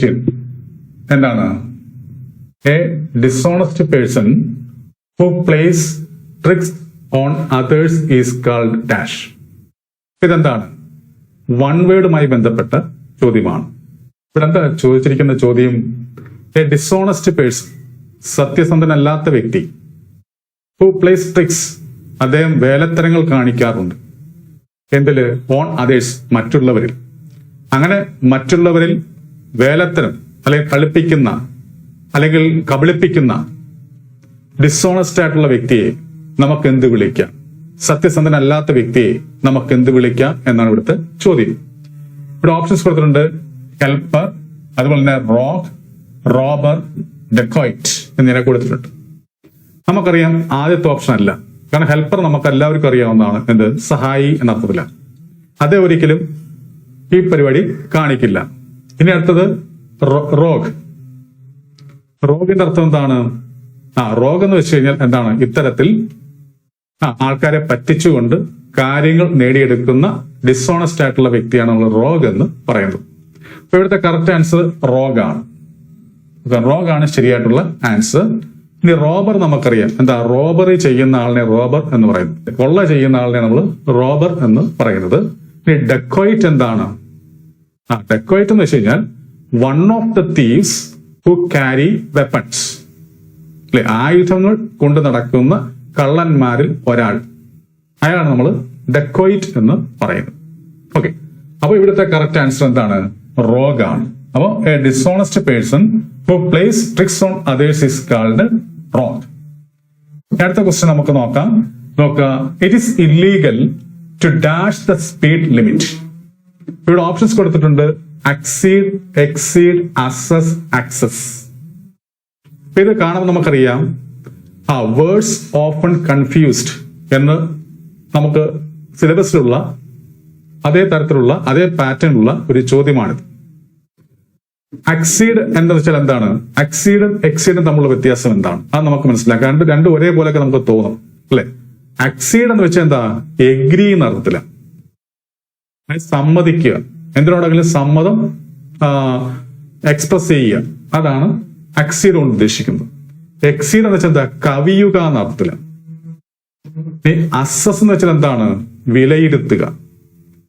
Question എന്താണ്? A dishonest person who plays tricks on others is called dash. ഇതെന്താണ്? One വേർഡുമായി ബന്ധപ്പെട്ട ചോദ്യമാണ്. ഇവിടെ എന്താ ചോദിച്ചിരിക്കുന്ന ചോദ്യം? എ ഡിസോണസ്റ്റ് പേഴ്സൺ, സത്യസന്ധനല്ലാത്ത വ്യക്തി, ഹു പ്ലേസ് ട്രിക്സ്, അദ്ദേഹം വേലത്തരങ്ങൾ കാണിക്കാറുണ്ട്. എന്തില്? ഓൺ അതേഴ്സ്, മറ്റുള്ളവരിൽ. അങ്ങനെ മറ്റുള്ളവരിൽ വേലത്തരം അല്ലെങ്കിൽ കളിപ്പിക്കുന്ന അല്ലെങ്കിൽ കബളിപ്പിക്കുന്ന ഡിസോണസ്റ്റ് ആയിട്ടുള്ള വ്യക്തിയെ നമുക്ക് എന്ത് വിളിക്കാം? സത്യസന്ധനല്ലാത്ത വ്യക്തിയെ നമുക്ക് എന്ത് വിളിക്കാം എന്നാണ് ഇവിടുത്തെ ചോദ്യം. ഇവിടെ ഓപ്ഷൻസ് കൊടുത്തിട്ടുണ്ട്: ഹെൽപ്പർ, അതുപോലെ തന്നെ റോഗ്, റോബർ, ഡെക്കോയിറ്റ് എന്നിങ്ങനെ കൊടുത്തിട്ടുണ്ട്. നമുക്കറിയാം ആദ്യത്തെ ഓപ്ഷൻ അല്ല. കാരണം ഹെൽപ്പർ നമുക്ക് എല്ലാവർക്കും അറിയാവുന്നതാണ്, എന്ത്? സഹായി എന്ന അർത്ഥത്തിലാണ്. അതേ ഒരിക്കലും ഈ പരിപാടി കാണിക്കില്ല. ഇനി അടുത്തത് റോഗ്. റോഗിന്റെ അർത്ഥം എന്താണ്? റോഗ് എന്ന് വെച്ച് കഴിഞ്ഞാൽ എന്താണ്? ഇത്തരത്തിൽ ആൾക്കാരെ പറ്റിച്ചുകൊണ്ട് കാര്യങ്ങൾ നേടിയെടുക്കുന്ന ഡിസോണസ്റ്റ് ആയിട്ടുള്ള വ്യക്തിയാണ് നമ്മൾ റോഗ് എന്ന് പറയുന്നത്. അപ്പൊ ഇവിടുത്തെ കറക്റ്റ് ആൻസർ റോഗാണ്. റോഗാണ് ശരിയായിട്ടുള്ള ആൻസർ. ഇനി റോബർ നമുക്കറിയാം, എന്താ? റോബറി ചെയ്യുന്ന ആളിനെ റോബർ എന്ന് പറയുന്നത്, കൊള്ള ചെയ്യുന്ന ആളിനെ നമ്മൾ റോബർ എന്ന് പറയുന്നത്. ഇനി ഡെക്കോയിറ്റ് എന്താണ്? ഡെക്കോയിറ്റ് എന്ന് വെച്ച് കഴിഞ്ഞാൽ one of the thieves who carry weapons, അല്ലെ? ആയുധങ്ങൾ കൊണ്ട് നടക്കുന്ന കള്ളന്മാരിൽ ഒരാൾ, അയാളാണ് നമ്മൾ ഡെക്കോയിറ്റ് എന്ന് പറയുന്നത്. ഓക്കെ, അപ്പൊ ഇവിടുത്തെ കറക്റ്റ് ആൻസർ എന്താണ്? റോഗ് ആണ്. അപ്പൊ a dishonest person who plays tricks on others is called rogue. അടുത്ത ക്വസ്റ്റ്യൻ നമുക്ക് നോക്കാം. It is illegal to dash the speed limit. ഇവിടെ ഓപ്ഷൻസ് കൊടുത്തിട്ടുണ്ട്: അക്സീഡ്, എക്സീഡ്, അസസ്, ആക്സസ്. ഇത് കാണുമ്പോൾ നമുക്കറിയാം വേർഡ്സ് ഓഫൺ കൺഫ്യൂസ്ഡ് എന്ന് നമുക്ക് സിലബസിലുള്ള അതേ തരത്തിലുള്ള അതേ പാറ്റേണിലുള്ള ഒരു ചോദ്യമാണിത്. അക്സീഡ് എന്ന് വെച്ചാൽ എന്താണ്? അക്സീഡും എക്സീഡും തമ്മിലുള്ള വ്യത്യാസം എന്താണ്? അത് നമുക്ക് മനസ്സിലാക്കാം. രണ്ടും ഒരേപോലെയൊക്കെ നമുക്ക് തോന്നും, അല്ലെ? അക്സീഡ് എന്ന് വെച്ചാൽ എന്താ? എഗ്രി എന്ന അർത്ഥത്തിലാണ്. സമ്മതിക്കുക, എന്തിനോടെങ്കിലും സമ്മതം എക്സ്പ്രസ് ചെയ്യുക, അതാണ് അക്സീഡ് കൊണ്ട് ഉദ്ദേശിക്കുന്നത്. എക്സീഡ് എന്ന് വെച്ചാൽ എന്താ? കവിയുക എന്ന അർത്ഥത്തിലാണ്. അസസ് എന്ന് വെച്ചാൽ എന്താണ്? വിലയിരുത്തുക.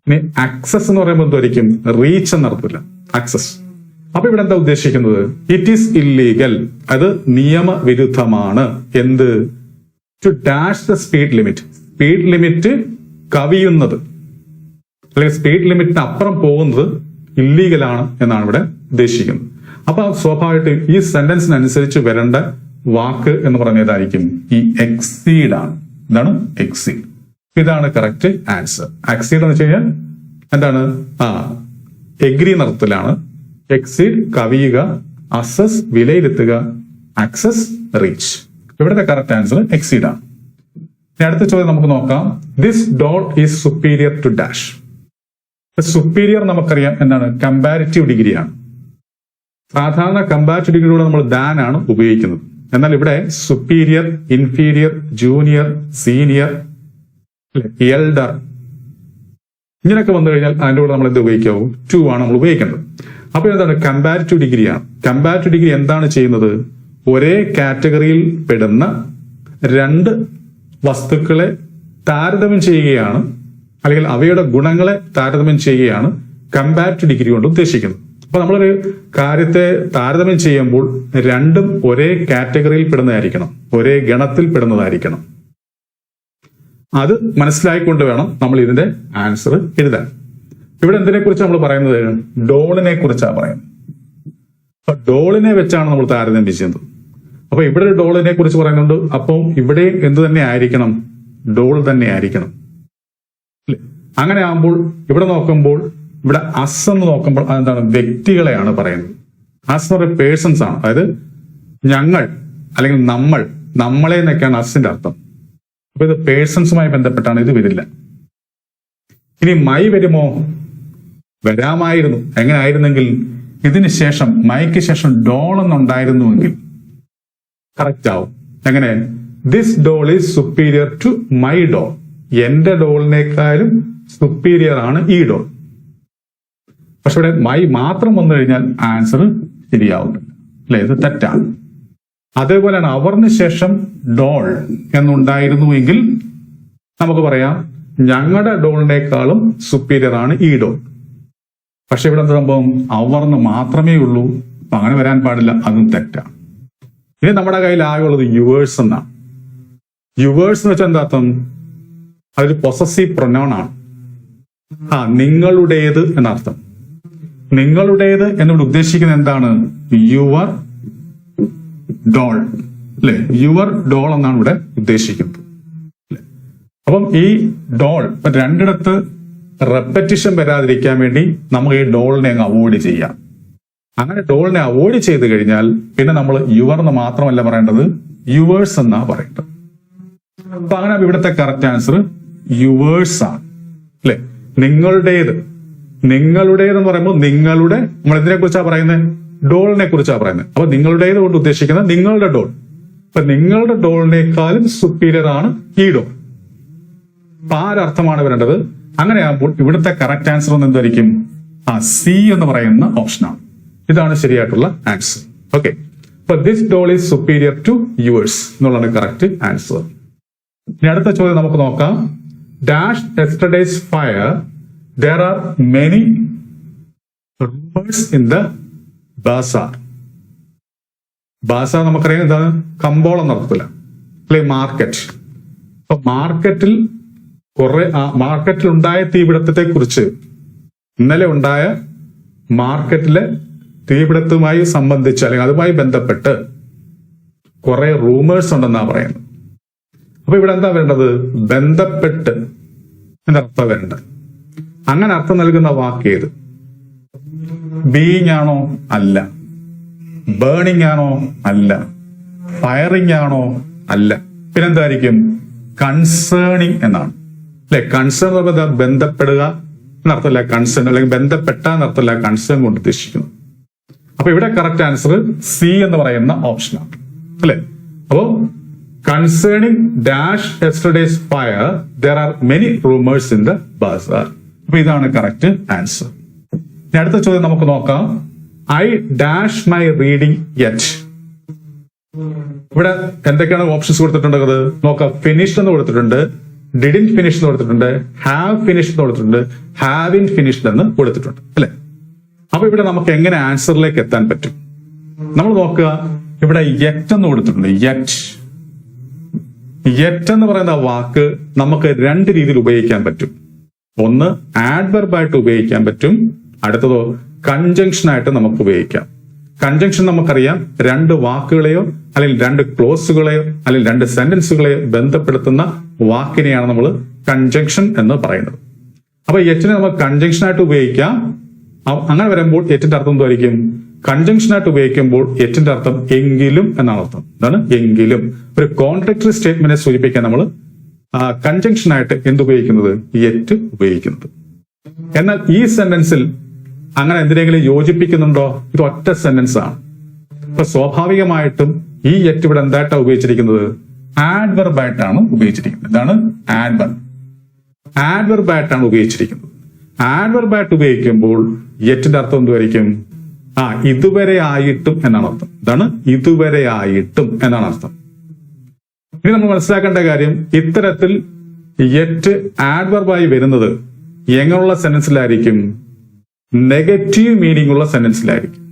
ഇനി ആക്സസ് എന്ന് പറയുമ്പോൾ എന്തായിരിക്കും? റീച്ച് എന്ന അർത്ഥത്തില്ല, ആക്സസ്. അപ്പൊ ഇവിടെ എന്താ ഉദ്ദേശിക്കുന്നത്? ഇറ്റ് ഈസ് ഇല്ലീഗൽ, അത് നിയമവിരുദ്ധമാണ്. എന്ത്? To dash the speed limit, speed limit കവിയുന്നത് അല്ലെങ്കിൽ സ്പീഡ് ലിമിറ്റിന് അപ്പുറം പോകുന്നത് ഇല്ലീഗലാണ് എന്നാണ് ഇവിടെ ഉദ്ദേശിക്കുന്നത്. അപ്പൊ സ്വാഭാവികമായിട്ടും ഈ സെന്റൻസിനനുസരിച്ച് വരേണ്ട വാക്ക് എന്ന് പറഞ്ഞതായിരിക്കും ഈ എക്സീഡ് ആണ്. എന്താണ്? എക്സീഡ്. ഇതാണ് കറക്റ്റ് ആൻസർ. എക്സീഡ് എന്ന് വെച്ച് കഴിഞ്ഞാൽ എന്താണ്? എഗ്രി എന്നർത്ഥത്തിലാണ്. എക്സീഡ് കവിയുക, അസസ് വിലയിരുത്തുക, ആക്സസ് റീച്ച്. ഇവിടുത്തെ കറക്റ്റ് ആൻസർ എക്സീഡ് ആണ്. അടുത്ത ചോദ്യം നമുക്ക് നോക്കാം. This doll is superior to dash. Superior നമുക്കറിയാം എന്താണ്? കമ്പാരിറ്റീവ് ഡിഗ്രിയാണ്. സാധാരണ കമ്പാരിറ്റീവ് ഡിഗ്രിയുടെ നമ്മൾ ദാൻ ആണ് ഉപയോഗിക്കുന്നത്. എന്നാൽ ഇവിടെ superior, inferior, junior, senior, elder ഇങ്ങനെയൊക്കെ വന്നു കഴിഞ്ഞാൽ അതിന്റെ കൂടെ നമ്മൾ എന്ത് ഉപയോഗിക്കാവൂ? ടു ആണ് നമ്മൾ ഉപയോഗിക്കേണ്ടത്. അപ്പൊ എന്താണ്? കമ്പാരിറ്റീവ് ഡിഗ്രിയാണ്. കമ്പാരിറ്റീവ് ഡിഗ്രി എന്താണ് ചെയ്യുന്നത്? ഒരേ കാറ്റഗറിയിൽ പെടുന്ന രണ്ട് വസ്തുക്കളെ താരതമ്യം ചെയ്യുകയാണ്, അല്ലെങ്കിൽ അവയുടെ ഗുണങ്ങളെ താരതമ്യം ചെയ്യുകയാണ് കമ്പാരിറ്റീവ് ഡിഗ്രി കൊണ്ട് ഉദ്ദേശിക്കുന്നത്. അപ്പൊ നമ്മളൊരു കാര്യത്തെ താരതമ്യം ചെയ്യുമ്പോൾ രണ്ടും ഒരേ കാറ്റഗറിയിൽ പെടുന്നതായിരിക്കണം, ഒരേ ഗണത്തിൽ പെടുന്നതായിരിക്കണം. അത് മനസ്സിലായിക്കൊണ്ട് വേണം നമ്മൾ ഇതിന്റെ ആൻസർ എഴുതാൻ. ഇവിടെ എന്തിനെ കുറിച്ച് നമ്മൾ പറയുന്നത്? ഡോളിനെ കുറിച്ചാണ് പറയുന്നത്. അപ്പൊ ഡോളിനെ വെച്ചാണ് നമ്മൾ താരതമ്യം ചെയ്യുന്നത്. അപ്പൊ ഇവിടെ ഒരു ഡോളിനെ കുറിച്ച് പറയുന്നുണ്ട്. അപ്പം ഇവിടെ എന്ത് തന്നെ ആയിരിക്കണം? ഡോൾ തന്നെ ആയിരിക്കണം. അങ്ങനെ ആകുമ്പോൾ ഇവിടെ നോക്കുമ്പോൾ ഇവിടെ അസ് എന്ന് നോക്കുമ്പോൾ അതെന്താണ്? വ്യക്തികളെയാണ് പറയുന്നത്. അസ് എന്ന് പറയുന്നത് പേഴ്സൺസ് ആണ്. അതായത് ഞങ്ങൾ അല്ലെങ്കിൽ നമ്മൾ, നമ്മളെ എന്നൊക്കെയാണ് അസിന്റെ അർത്ഥം. അപ്പൊ ഇത് പേഴ്സൺസുമായി ബന്ധപ്പെട്ടാണ്, ഇത് വരില്ല. ഇനി മൈ വരുമോ? വരാമായിരുന്നു. എങ്ങനെ ആയിരുന്നെങ്കിൽ ഇതിന് ശേഷം, മൈക്ക് ശേഷം ഡോൾ എന്നുണ്ടായിരുന്നുവെങ്കിൽ കറക്റ്റ് ആവും. എങ്ങനെ? This doll is superior to my doll. എന്റെ ഡോളിനേക്കാളും സുപ്പീരിയർ ആണ് ഈ ഡോൾ. പക്ഷെ ഇവിടെ മൈ മാത്രം വന്നു കഴിഞ്ഞാൽ ആൻസർ ശരിയാവുന്നില്ല, അല്ലെ? ഇത് തെറ്റാണ്. അതേപോലെയാണ് അവർന് ശേഷം ഡോൾ എന്നുണ്ടായിരുന്നുവെങ്കിൽ നമുക്ക് പറയാം ഞങ്ങളുടെ ഡോളിനേക്കാളും സുപ്പീരിയർ ആണ് ഈ ഡോൾ. പക്ഷെ ഇവിടെ എന്താ സംഭവം? അവർന്ന് മാത്രമേ ഉള്ളൂ, അപ്പൊ അങ്ങനെ വരാൻ പാടില്ല, അതും തെറ്റാണ്. ഇനി നമ്മുടെ കയ്യിൽ ആകെയുള്ളത് യുവേഴ്സ് എന്നാണ്. യുവേഴ്സ് എന്ന് വെച്ചാൽ എന്താ അർത്ഥം? അതൊരു പൊസസീവ് പ്രൊനൗൺ ആണ്. നിങ്ങളുടേത് എന്നർത്ഥം. നിങ്ങളുടേത് എന്നിവിടെ ഉദ്ദേശിക്കുന്നത് എന്താണ്? യുവർ ഡോൾ, അല്ലെ? യുവർ ഡോൾ എന്നാണ് ഇവിടെ ഉദ്ദേശിക്കുന്നത്. അപ്പം ഈ ഡോൾ രണ്ടിടത്ത് റെപ്പറ്റീഷൻ വരാതിരിക്കാൻ വേണ്ടി നമുക്ക് ഈ ഡോളിനെ അങ്ങ് അവോയ്ഡ് ചെയ്യാം. അങ്ങനെ ഡോളിനെ അവോയ്ഡ് ചെയ്ത് കഴിഞ്ഞാൽ പിന്നെ നമ്മൾ യുവർ എന്ന് മാത്രമല്ല പറയേണ്ടത്, യുവേഴ്സ് എന്നാ പറയേണ്ടത്. അപ്പൊ അങ്ങനെ ഇവിടുത്തെ കറക്റ്റ് ആൻസർ യുവേഴ്സ് ആണ്, അല്ലെ? നിങ്ങളുടേത്. നിങ്ങളുടേത് എന്ന് പറയുമ്പോൾ നിങ്ങളുടെ, നമ്മൾ എന്തിനെ കുറിച്ചാണ് പറയുന്നത്? ഡോളിനെ കുറിച്ചാണ് പറയുന്നത്. അപ്പൊ നിങ്ങളുടേത് കൊണ്ട് ഉദ്ദേശിക്കുന്നത് നിങ്ങളുടെ ഡോൾ. അപ്പൊ നിങ്ങളുടെ ഡോളിനേക്കാളും സുപ്പീരിയർ ആണ് ഈ ഡോൾ. അപ്പൊ ആരർത്ഥമാണ് വരേണ്ടത്? അങ്ങനെയാകുമ്പോൾ ഇവിടുത്തെ കറക്റ്റ് ആൻസർ എന്തായിരിക്കും? സി എന്ന് പറയുന്ന ഓപ്ഷനാണ്. ഇതാണ് ശരിയായിട്ടുള്ള ആൻസർ. ഓക്കെ, അപ്പൊ this doll is superior to yours എന്നുള്ളതാണ് കറക്റ്റ് ആൻസർ. ഇനി അടുത്ത ചോദ്യം നമുക്ക് നോക്കാം. Dash yesterday's fire there are many rumors in the bazaar. Bazaar നമുക്കറിയാം എന്താണ്? കമ്പോളം നടത്തില്ല, അല്ലെ? മാർക്കറ്റ്. അപ്പൊ മാർക്കറ്റിൽ മാർക്കറ്റിൽ ഉണ്ടായ തീപിടുത്തത്തെ കുറിച്ച്, ഇന്നലെ ഉണ്ടായ മാർക്കറ്റിലെ തീപിടുത്തവുമായി സംബന്ധിച്ച് അല്ലെങ്കിൽ അതുമായി ബന്ധപ്പെട്ട് കുറെ റൂമേഴ്സ് ഉണ്ടെന്നാ പറയുന്നത്. അപ്പൊ ഇവിടെ എന്താ വരേണ്ടത്? ബന്ധപ്പെട്ട് എന്നർത്ഥം വരേണ്ടത്. അങ്ങനെ അർത്ഥം നൽകുന്ന വാക്ക് ഏത്? ബീയിങ് ആണോ? അല്ല. ബേണിംഗ് ആണോ? അല്ല. ഫയറിംഗ് ആണോ? അല്ല. പിന്നെന്തായിരിക്കും? കൺസേണിങ് എന്നാണ്, അല്ലെ? കൺസേൺ എന്ന് പറയുന്നത് ബന്ധപ്പെടുക എന്നർത്ഥമല്ല, കൺസേൺ അല്ലെങ്കിൽ ബന്ധപ്പെട്ട എന്നർത്ഥമല്ല, കൺസേൺ കൊണ്ട് ഉദ്ദേശിക്കുന്നു. അപ്പൊ ഇവിടെ കറക്റ്റ് ആൻസർ സി എന്ന് പറയുന്ന ഓപ്ഷനാണ്, അല്ലെ? അപ്പോ concerning dash yesterday's fire there are many rumors in the bazaar. അപ്പൊ ഇതാണ് കറക്റ്റ് ആൻസർ. ഇനി അടുത്ത ചോദ്യം നമുക്ക് നോക്കാം. I dash my reading yet. ഇവിടെ എന്തൊക്കെയാണ് ഓപ്ഷൻസ് കൊടുത്തിട്ടുള്ളത് നോക്കാം. ഫിനിഷ്ഡ് എന്ന് കൊടുത്തിട്ടുണ്ട്, ഡിഡിന്റ് ഫിനിഷ് എന്ന് കൊടുത്തിട്ടുണ്ട്, ഹാവ് ഫിനിഷ്ഡ് എന്ന് കൊടുത്തിട്ടുണ്ട്, ഹാവ് ഇൻ ഫിനിഷ്ഡ് എന്ന് കൊടുത്തിട്ടുണ്ട്, അല്ലെ? അപ്പൊ ഇവിടെ നമുക്ക് എങ്ങനെ ആൻസറിലേക്ക് എത്താൻ പറ്റും? നമ്മൾ നോക്കുക, ഇവിടെ യെറ്റ് എന്ന് കൊടുത്തിട്ടുണ്ട്. യെറ്റ് എന്ന് പറയുന്ന വാക്ക് നമുക്ക് രണ്ട് രീതിയിൽ ഉപയോഗിക്കാൻ പറ്റും. ഒന്ന് ആഡ്വർബായിട്ട് ഉപയോഗിക്കാൻ പറ്റും, അടുത്തതോ കൺജങ്ഷൻ ആയിട്ട് നമുക്ക് ഉപയോഗിക്കാം. കൺജങ്ഷൻ നമുക്കറിയാം, രണ്ട് വാക്കുകളെയോ അല്ലെങ്കിൽ രണ്ട് ക്ലോസുകളെയോ അല്ലെങ്കിൽ രണ്ട് സെന്റൻസുകളെയോ ബന്ധപ്പെടുത്തുന്ന വാക്കിനെയാണ് നമ്മൾ കൺജങ്ഷൻ എന്ന് പറയുന്നത്. അപ്പൊ യെറ്റിനെ നമുക്ക് കൺജങ്ഷൻ ആയിട്ട് ഉപയോഗിക്കാം. അങ്ങനെ വരുമ്പോൾ യെറ്റിന്റെ അർത്ഥം എന്തായിരിക്കും? കൺജങ്ഷൻ ആയിട്ട് ഉപയോഗിക്കുമ്പോൾ യെറ്റിന്റെ അർത്ഥം എങ്കിലും എന്നാണ് അർത്ഥം. എന്താണ് എങ്കിലും? ഒരു കോൺട്രാക്ടറി സ്റ്റേറ്റ്മെന്റിനെ സൂചിപ്പിക്കാൻ നമ്മൾ കൺജങ്ഷൻ ആയിട്ട് എന്തുപയോഗിക്കുന്നത്? യെറ്റ് ഉപയോഗിക്കുന്നത്. എന്നാൽ ഈ സെന്റൻസിൽ അങ്ങനെ എന്തിനെങ്കിലും യോജിപ്പിക്കുന്നുണ്ടോ? ഇത് ഒറ്റ സെന്റൻസ് ആണ്. അപ്പൊ സ്വാഭാവികമായിട്ടും ഈ യെറ്റ് ഇവിടെ എന്തായിട്ടാണ് ഉപയോഗിച്ചിരിക്കുന്നത്? ആഡ്വർബായിട്ടാണ് ഉപയോഗിച്ചിരിക്കുന്നത്. എന്താണ്? ആഡ്വർബായിട്ടാണ് ഉപയോഗിച്ചിരിക്കുന്നത്. ആഡ്വർബായിട്ട് ഉപയോഗിക്കുമ്പോൾ യെറ്റിന്റെ അർത്ഥം എന്തുമായിരിക്കും? ഇതുവരെ ആയിട്ടും എന്നാണ് അർത്ഥം. ഇതാണ് ഇതുവരെ ആയിട്ടും എന്നാണ് അർത്ഥം. ഇനി നമ്മൾ മനസ്സിലാക്കേണ്ട കാര്യം, ഇത്തരത്തിൽ യെറ്റ് ആഡ്വർബായി വരുന്നത് എങ്ങനെയുള്ള സെന്റൻസിലായിരിക്കും? നെഗറ്റീവ് മീനിങ് ഉള്ള സെന്റൻസിലായിരിക്കും.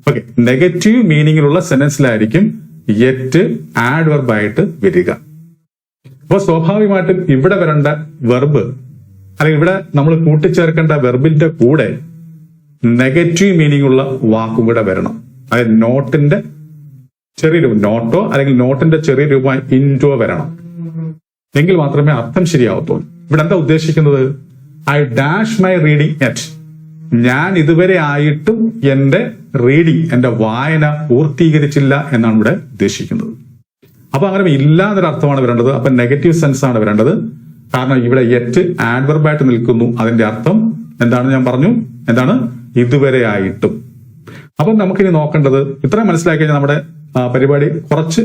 ഓക്കെ, നെഗറ്റീവ് മീനിങ്ങിലുള്ള സെന്റൻസിലായിരിക്കും യെറ്റ് ആഡ്വർബായിട്ട് വരിക. അപ്പൊ സ്വാഭാവികമായിട്ടും ഇവിടെ വരേണ്ട വെർബ് അല്ലെങ്കിൽ ഇവിടെ നമ്മൾ കൂട്ടിച്ചേർക്കേണ്ട വെർബിന്റെ കൂടെ നെഗറ്റീവ് മീനിങ് ഉള്ള വാക്കും കൂടെ വരണം. അതായത് നോട്ടിന്റെ ചെറിയ രൂപം, നോട്ടോ അല്ലെങ്കിൽ നോട്ടിന്റെ ചെറിയ രൂപമായി ഇൻറ്റോ വരണം. എങ്കിൽ മാത്രമേ അർത്ഥം ശരിയാവത്തുള്ളൂ. ഇവിടെ എന്താ ഉദ്ദേശിക്കുന്നത്? I dash my reading yet. ഞാൻ ഇതുവരെ ആയിട്ടും എന്റെ റീഡിംഗ്, എന്റെ വായന പൂർത്തീകരിച്ചില്ല എന്നാണ് ഇവിടെ ഉദ്ദേശിക്കുന്നത്. അപ്പൊ അങ്ങനെ ഇല്ല എന്നൊരു അർത്ഥമാണ് വരേണ്ടത്. അപ്പൊ നെഗറ്റീവ് സെൻസ് ആണ് വരേണ്ടത്. കാരണം ഇവിടെ യെറ്റ് ആഡ്വർബായിട്ട് നിൽക്കുന്നു. അതിന്റെ അർത്ഥം എന്താണ്? ഞാൻ പറഞ്ഞു, എന്താണ്? ഇതുവരെ ആയിട്ടും. അപ്പൊ നമുക്കിനി നോക്കേണ്ടത്, ഇത്രയും മനസ്സിലാക്കി കഴിഞ്ഞാൽ നമ്മുടെ പരിപാടി കുറച്ച്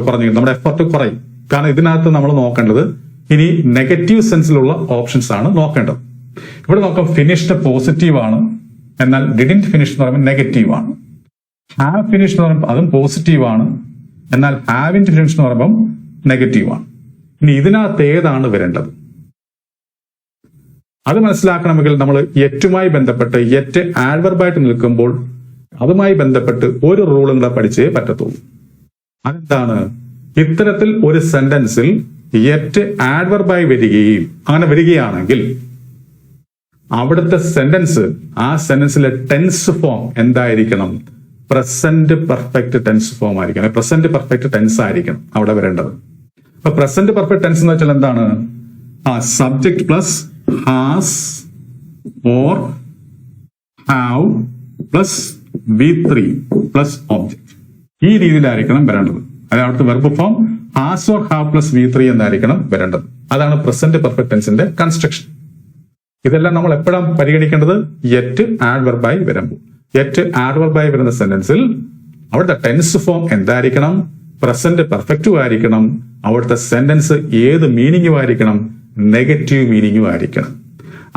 കുറഞ്ഞു, നമ്മുടെ എഫർട്ട് കുറയും. കാരണം ഇതിനകത്ത് നമ്മൾ നോക്കേണ്ടത് ഇനി നെഗറ്റീവ് സെൻസിലുള്ള ഓപ്ഷൻസ് ആണ് നോക്കേണ്ടത്. ഇവിടെ നോക്കാം ഫിനിഷ്ഡ് പോസിറ്റീവ് ആണ്, എന്നാൽ ഡിഡിന്റ് ഫിനിഷ് എന്ന് പറയുമ്പോൾ നെഗറ്റീവ് ആണ്. ഹാവ് ഫിനിഷ് എന്ന് പറയുമ്പോൾ അതും പോസിറ്റീവ് ആണ്, എന്നാൽ ഹാവിന്റ് ഫിനിഷ് എന്ന് പറയുമ്പോൾ നെഗറ്റീവ് ആണ്. ഇനി ഇതിനകത്ത് ഏതാണ് വരേണ്ടത് അത് മനസ്സിലാക്കണമെങ്കിൽ നമ്മൾ യെറ്റുമായി ബന്ധപ്പെട്ട് യെറ്റ് ആഡ്വർബായിട്ട് നിൽക്കുമ്പോൾ അതുമായി ബന്ധപ്പെട്ട് ഒരു റൂളും കൂടെ പഠിച്ചേ പറ്റത്തുള്ളൂ. അതെന്താണ്? ഇത്തരത്തിൽ ഒരു സെന്റൻസിൽ യെറ്റ് ആഡ്വർബായി വരികയും അങ്ങനെ വരികയാണെങ്കിൽ അവിടുത്തെ സെന്റൻസ്, ആ സെന്റൻസിലെ ടെൻസ് ഫോം എന്തായിരിക്കണം? പ്രസന്റ് പെർഫെക്റ്റ് ടെൻസ് ഫോം ആയിരിക്കണം. പ്രസന്റ് പെർഫെക്റ്റ് ടെൻസ് ആയിരിക്കണം അവിടെ വരേണ്ടത്. അപ്പൊ പ്രസന്റ് പെർഫെക്റ്റ് ടെൻസ് എന്ന് വെച്ചാൽ എന്താണ്? Subject plus has or have plus V3 plus object. ഈ രീതിയിലായിരിക്കണം വരേണ്ടത്. അതായത് അവിടുത്തെ verb form has or have plus V3 എന്നായിരിക്കണം വരേണ്ടത്. അതാണ് പ്രസന്റ് പെർഫെക്റ്റ് ടെൻസിന്റെ കൺസ്ട്രക്ഷൻ. ഇതെല്ലാം നമ്മൾ എപ്പോഴാണ് പരിഗണിക്കേണ്ടത്? യെറ്റ് ആഡ്വർബായി വരുമ്പോൾ. യെറ്റ് ആഡ്വർബായി വരുന്ന സെന്റൻസിൽ അവിടുത്തെ ടെൻസ് ഫോം എന്തായിരിക്കണം? പ്രസന്റ് പെർഫെക്റ്റും ആയിരിക്കണം. അവിടുത്തെ സെന്റൻസ് ഏത് മീനിങ്ങും ആയിരിക്കണം? നെഗറ്റീവ് മീനിങ്ങും ആയിരിക്കണം.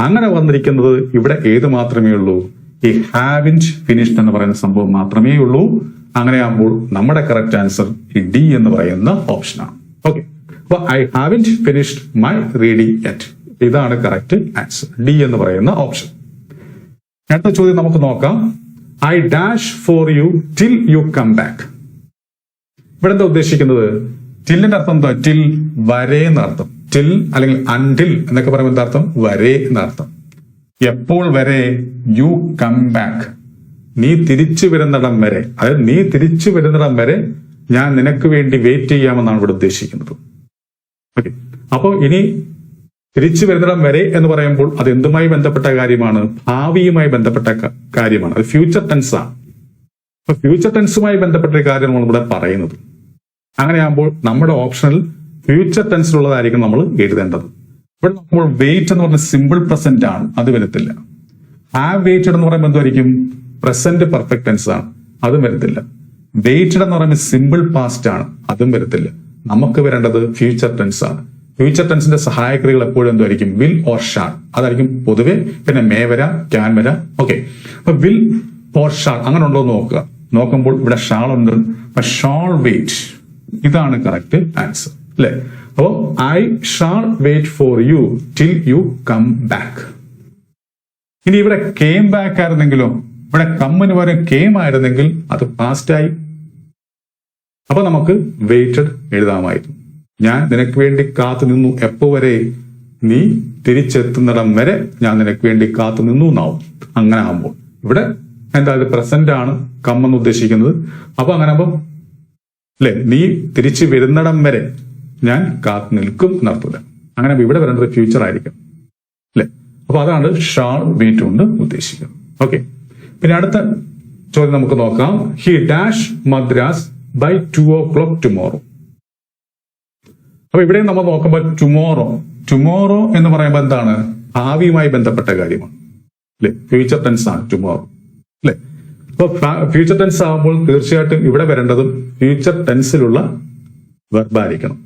അങ്ങനെ വന്നിരിക്കുന്നത് ഇവിടെ ഏത് മാത്രമേ ഉള്ളൂ? ഈ ഹാവിന്റ് ഫിനിഷ്ഡ് എന്ന് പറയുന്ന സംഭവം മാത്രമേ ഉള്ളൂ. അങ്ങനെയാകുമ്പോൾ നമ്മുടെ കറക്റ്റ് ആൻസർ ഈ ഡി എന്ന് പറയുന്ന ഓപ്ഷനാണ്. ഓക്കെ, അപ്പൊ I haven't finished my reading yet. ഇതാണ് കറക്റ്റ് ആൻസർ, ഡി എന്ന് പറയുന്ന ഓപ്ഷൻ. അടുത്ത ചോദ്യം നമുക്ക് നോക്കാം. I dash for you till you come back. ഇവിടെ എന്താ ഉദ്ദേശിക്കുന്നത്? ടില്ലിന്റെ അർത്ഥം എന്താ? ടിൽ വരെ എന്നർത്ഥം. ടിൽ അല്ലെങ്കിൽ അൺടിൽ എന്നൊക്കെ പറയുമ്പോൾ എന്താ അർത്ഥം? വരെ എന്നർത്ഥം. എപ്പോൾ വരെ? യു കം ബാക്ക്, നീ തിരിച്ചു വരുന്നിടം വരെ. അതായത് നീ തിരിച്ചു വരുന്നിടം വരെ ഞാൻ നിനക്ക് വേണ്ടി വെയിറ്റ് ചെയ്യാമെന്നാണ് ഇവിടെ ഉദ്ദേശിക്കുന്നത്. ഓക്കെ, അപ്പോ ഇനി തിരിച്ചു വരുന്നിടം വരെ എന്ന് പറയുമ്പോൾ അത് എന്തുമായി ബന്ധപ്പെട്ട കാര്യമാണ്? ഭാവിയുമായി ബന്ധപ്പെട്ട കാര്യമാണ്. അത് ഫ്യൂച്ചർ ടെൻസ് ആണ്. അപ്പൊ ഫ്യൂച്ചർ ടെൻസുമായി ബന്ധപ്പെട്ട കാര്യമാണ് ഇവിടെ പറയുന്നത്. അങ്ങനെയാകുമ്പോൾ നമ്മുടെ ഓപ്ഷനിൽ ഫ്യൂച്ചർ ടെൻസിലുള്ളതായിരിക്കും നമ്മൾ എഴുതേണ്ടത്. ഇവിടെ നോക്കുമ്പോൾ വെയിറ്റ് എന്ന് പറഞ്ഞ സിമ്പിൾ പ്രസന്റ് ആണ്, അത് വരത്തില്ല. ഹാവ് വെയിറ്റഡ് എന്ന് പറയുമ്പോൾ എന്തായിരിക്കും? പ്രസന്റ് പെർഫെക്റ്റ് ടെൻസ് ആണ്, അതും വരത്തില്ല. വെയിറ്റഡ് എന്ന് പറയുമ്പോൾ സിമ്പിൾ പാസ്റ്റ് ആണ്, അതും വരത്തില്ല. നമുക്ക് വരേണ്ടത് ഫ്യൂച്ചർ ടെൻസ് ആണ്. ഫ്യൂച്ചർ ടെൻസിന്റെ സഹായക്രിയകൾ എപ്പോഴും എന്തായിരിക്കും? വിൽ ഓർ ഷാൾ, അതായിരിക്കും പൊതുവെ. പിന്നെ മേ വരാം, ക്യാൻ വരാം. ഓക്കെ, അപ്പൊ വിൽ ഓർ ഷാൾ അങ്ങനെ ഉണ്ടോ എന്ന് നോക്കുക. നോക്കുമ്പോൾ ഇവിടെ ഷാൾ ഉണ്ട്. അപ്പൊ ഷാൾ വെയിറ്റ്, ഇതാണ് കറക്റ്റ് ആൻസർ അല്ലെ? അപ്പോ I shall wait for you till you come back. ഇനി ഇവിടെ കെയിം ബാക്ക് ആയിരുന്നെങ്കിലോ? ഇവിടെ കമ്മിന് പകരം കെയിം ആയിരുന്നെങ്കിൽ അത് പാസ്റ്റ് ആയി. അപ്പൊ നമുക്ക് വെയിറ്റഡ് എഴുതാമായിരുന്നു. ഞാൻ നിനക്ക് വേണ്ടി കാത്തു നിന്നു. എപ്പോ വരെ? നീ തിരിച്ചെത്തുന്നിടം വരെ ഞാൻ നിനക്ക് വേണ്ടി കാത്തു നിന്നു എന്നാവും. അങ്ങനെ ആകുമ്പോൾ ഇവിടെ എന്താ? പ്രസന്റ് ആണ് കമ്മെന്ന് ഉദ്ദേശിക്കുന്നത്. അപ്പൊ അങ്ങനെ ആകുമ്പോൾ അല്ലെ, നീ തിരിച്ചു വരുന്നിടം വരെ ഞാൻ കാത്തു നിൽക്കും എന്നർത്ഥമില്ല. അങ്ങനെ ഇവിടെ വരേണ്ടത് ഫ്യൂച്ചർ ആയിരിക്കും അല്ലെ? അപ്പൊ അതാണ് ഷാൾ വെയിറ്റ് കൊണ്ട് ഉദ്ദേശിക്കുന്നത്. ഓക്കെ, പിന്നെ അടുത്ത ചോദ്യം നമുക്ക് നോക്കാം. He dash Madras by 2 o'clock tomorrow. അപ്പൊ ഇവിടെ നമ്മൾ നോക്കുമ്പോൾ ടുമോറോ എന്ന് പറയുമ്പോൾ എന്താണ്? ഭാവിയുമായി ബന്ധപ്പെട്ട കാര്യമാണ് അല്ലെ? ഫ്യൂച്ചർ ടെൻസ് ആണ് ടുമോറോ അല്ലെ? അപ്പൊ ഫ്യൂച്ചർ ടെൻസ് ആകുമ്പോൾ തീർച്ചയായിട്ടും ഇവിടെ വരേണ്ടതും ഫ്യൂച്ചർ ടെൻസിലുള്ള വെർബായിരിക്കണം.